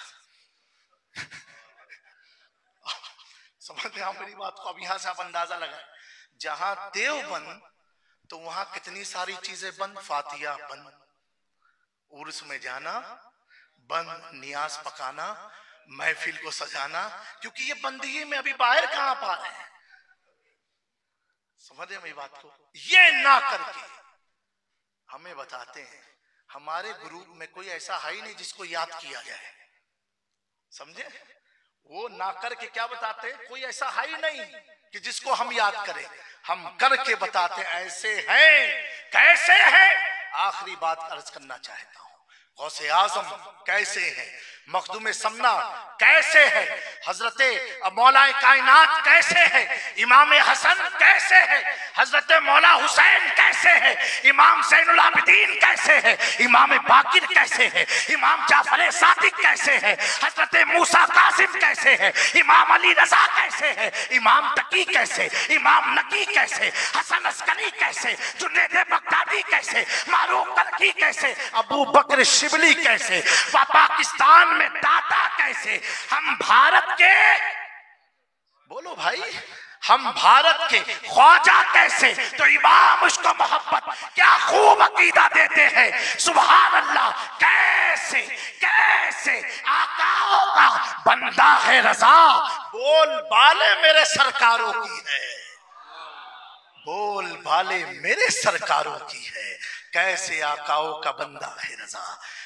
سمجھتے ہیں آپ میری بات کو؟ اب یہاں سے آپ اندازہ لگائیں, جہاں دیو بند تو وہاں کتنی ساری چیزیں بند, فاتحہ بند, عرس میں جانا بند نیاز پکانا، محفل کو سجانا، کیونکہ یہ بندگی میں ابھی باہر کہاں پا رہے ہیں. سمجھے میری بات کو؟ یہ نہ کر کے ہمیں بتاتے ہیں ہمارے گروپ میں کوئی ایسا ہے ہی نہیں جس کو یاد کیا جائے. سمجھے؟ وہ نہ کر کے کیا بتاتے ہیں؟ کوئی ایسا ہے ہی نہیں کہ جس کو ہم یاد کریں. ہم کر کے بتاتے ایسے ہیں. کیسے ہیں؟ آخری بات عرض کرنا چاہتا ہوں. غوث اعظم کیسے ہیں؟ مخدوم سمنا کیسے ہے؟ حضرت مولا کائنات کیسے ہے؟ امام حسن کیسے ہے؟ حضرت مولا حسین کیسے ہے؟ امام زین العابدین کیسے ہے؟ امام باقر کیسے ہے؟ امام جعفر صادق کیسے ہے؟ حضرت موسیٰ کاظم کیسے ہے؟ امام علی رضا کیسے ہے؟ امام تقی کیسے؟ امام نقی کیسے؟ حسن عسکری کیسے؟ جنید بغدادی کیسے؟ معروف کرکی کیسے؟ ابو بکر شبلی کیسے؟ پاکستان میں دادا کیسے؟ ہم بھارت کے، بولو بھائی، ہم بھارت کے خواجہ کیسے؟ تو امام عشق و محبت کیا خوب عقیدہ دیتے ہیں. سبحان اللہ. کیسے کیسے آقاؤں کا بندہ ہے رضا، بول بالے میرے سرکاروں کی ہے، بول بالے میرے سرکاروں کی ہے. کیسے آقاؤں کا بندہ ہے رضا.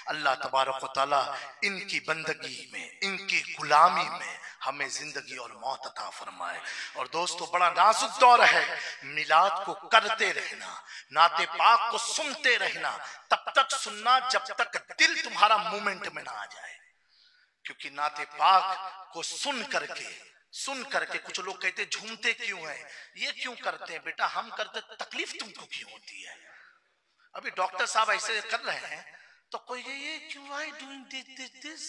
اللہ تبارک و تعالی ان کی بندگی میں، ان کی غلامی میں ہمیں زندگی اور موت عطا فرمائے. اور دوستو بڑا نازک دور ہے. میلاد کو کرتے رہنا، نعت پاک کو سنتے رہنا، تب تک سننا جب تک دل تمہارا مومنٹ میں نہ آ جائے. کیونکہ نعت پاک کو سن کر کے کچھ لوگ کہتے جھومتے کیوں ہیں؟ یہ کیوں کرتے ہیں بیٹا؟ ہم کرتے تکلیف تم کو کیوں ہوتی ہے؟ ابھی ڈاکٹر صاحب ایسے کر رہے ہیں تو کوئی یہ کیوں why doing this؟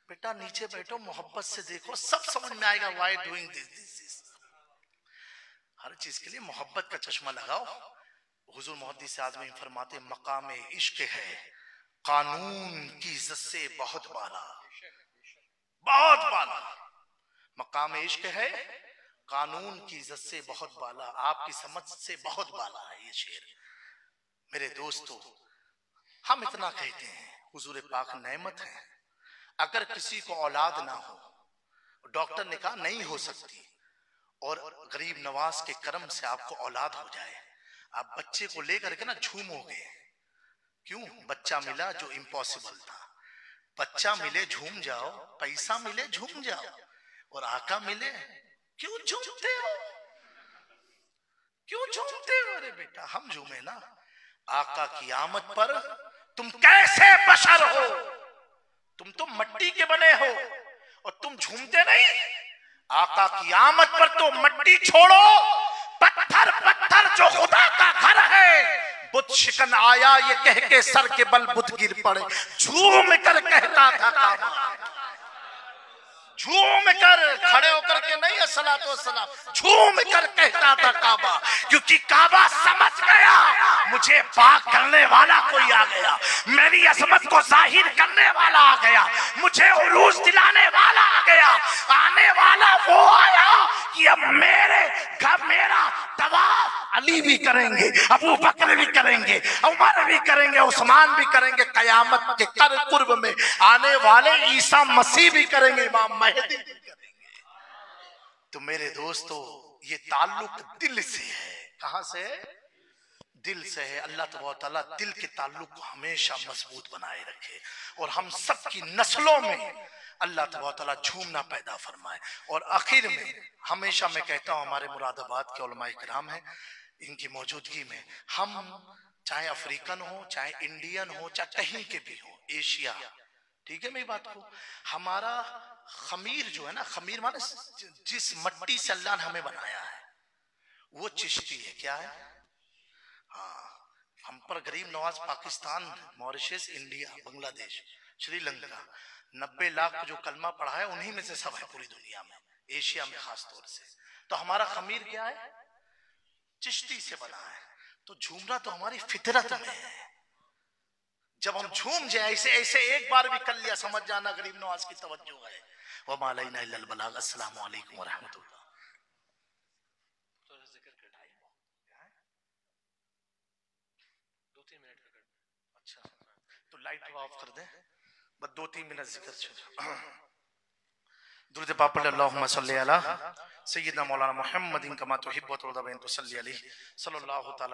بیٹا نیچے بیٹھو، محبت سے دیکھو، سب سمجھ میں آئے گا. why doing this؟ ہر چیز کے لیے محبت کا چشمہ لگاؤ. حضور محدث اعظم فرماتے مقام عشق ہے قانون کی عزت سے بہت بالا، بہت بالا. مقام عشق ہے قانون کی عزت سے بہت بالا، آپ کی سمجھ سے بہت بالا ہے یہ شعر. میرے دوستو ہم اتنا کہتے ہیں حضور پاک نعمت ہے. اگر کسی کو اولاد نہ ہو، ڈاکٹر نے کہا نہیں ہو سکتی، اور غریب نواز کے کرم سے آپ کو اولاد ہو جائے، آپ بچے کو لے کر کے نا جھومو گے. کیوں؟ بچہ ملا جو امپاسبل تھا. بچہ ملے جھوم جاؤ، پیسہ ملے جھوم جاؤ، اور آقا ملے کیوں جھومتے ہو؟ کیوں جھومتے ہو؟ ارے بیٹا ہم جھومے نا. آقا کی آمد پر تم کیسے بشر ہو؟ تم تو مٹی کے بنے ہو اور تم جھومتے نہیں. آقا کی آمد پر تو مٹی چھوڑو، پتھر پتھر جو خدا کا گھر ہے. بت شکن آیا یہ کہہ کے سر کے بل بت گر پڑے. جھوم کر کہتا تھا کعبہ، جھوم کر، کھڑے ہو کر کے نہیں الصلوۃ والسلام، جھوم کر کہتا تھا کعبہ. کیونکہ کعبہ سمجھ گیا مجھے پاک کرنے والا کوئی آ گیا، میری عظمت کو ظاہر کرنے والا آ گیا، مجھے عروج دلانے والا آ گیا. آنے والا وہ آیا کہ اب میرے گھر میرا طواف علی بھی کریں گے، ابو بکر بھی کریں گے، عمر بھی کریں گے، عثمان بھی کریں گے. قیامت کے قرب میں آنے والے عیسیٰ مسیح بھی کریں گے، امام مہدی بھی کریں گے. تو میرے دوستو یہ تعلق دل سے ہے. کہاں سے؟ دل سے ہے. اللہ تبارک تعالیٰ دل کے تعلق کو ہمیشہ مضبوط بنائے رکھے، اور ہم سب کی نسلوں میں اللہ تبارک تعالیٰ جھومنا پیدا فرمائے. اور آخر میں ہمیشہ میں کہتا ہوں ہمارے مراد آباد کے علماء کرام ہیں، ان کی موجودگی میں ہم چاہے افریقن ہو، چاہے انڈین ہو، چاہے کہیں کے بھی ہو، ایشیا، ٹھیک ہے میری بات کو، ہمارا خمیر جو ہے نا، خمیر مانے جس مٹی سے اللہ نے ہمیں بنایا ہے وہ چشتی ہے. کیا ہے؟ ہاں، ہم پر غریب نواز پاکستان، موریشس، انڈیا، بنگلہ دیش، شری لنکا، 90 لاکھ جو کلمہ پڑھا ہے انہی میں سے سب ہے پوری دنیا میں، ایشیا میں خاص طور سے. تو ہمارا خمیر کیا ہے؟ چشتی سے بنا ہے. تو جھومنا تو ہماری فطرت میں ہے. جب ہم جھوم جائیں ایسے ایسے ایک بار بھی کر لیا، سمجھ جانا غریب نواز کی توجہ ہے. وما علینا الا البلاغ. السلام علیکم ورحمۃ اللہ. اچھا تو لائٹ آف کر دیں. بس 2-3 منٹ ذکر چھوڑا. درود پاک پڑھ اللہم صلی علی سیدنا مولانا محمد کما تحب و ترضی ان تصلی علیہ صلی اللہ تعالی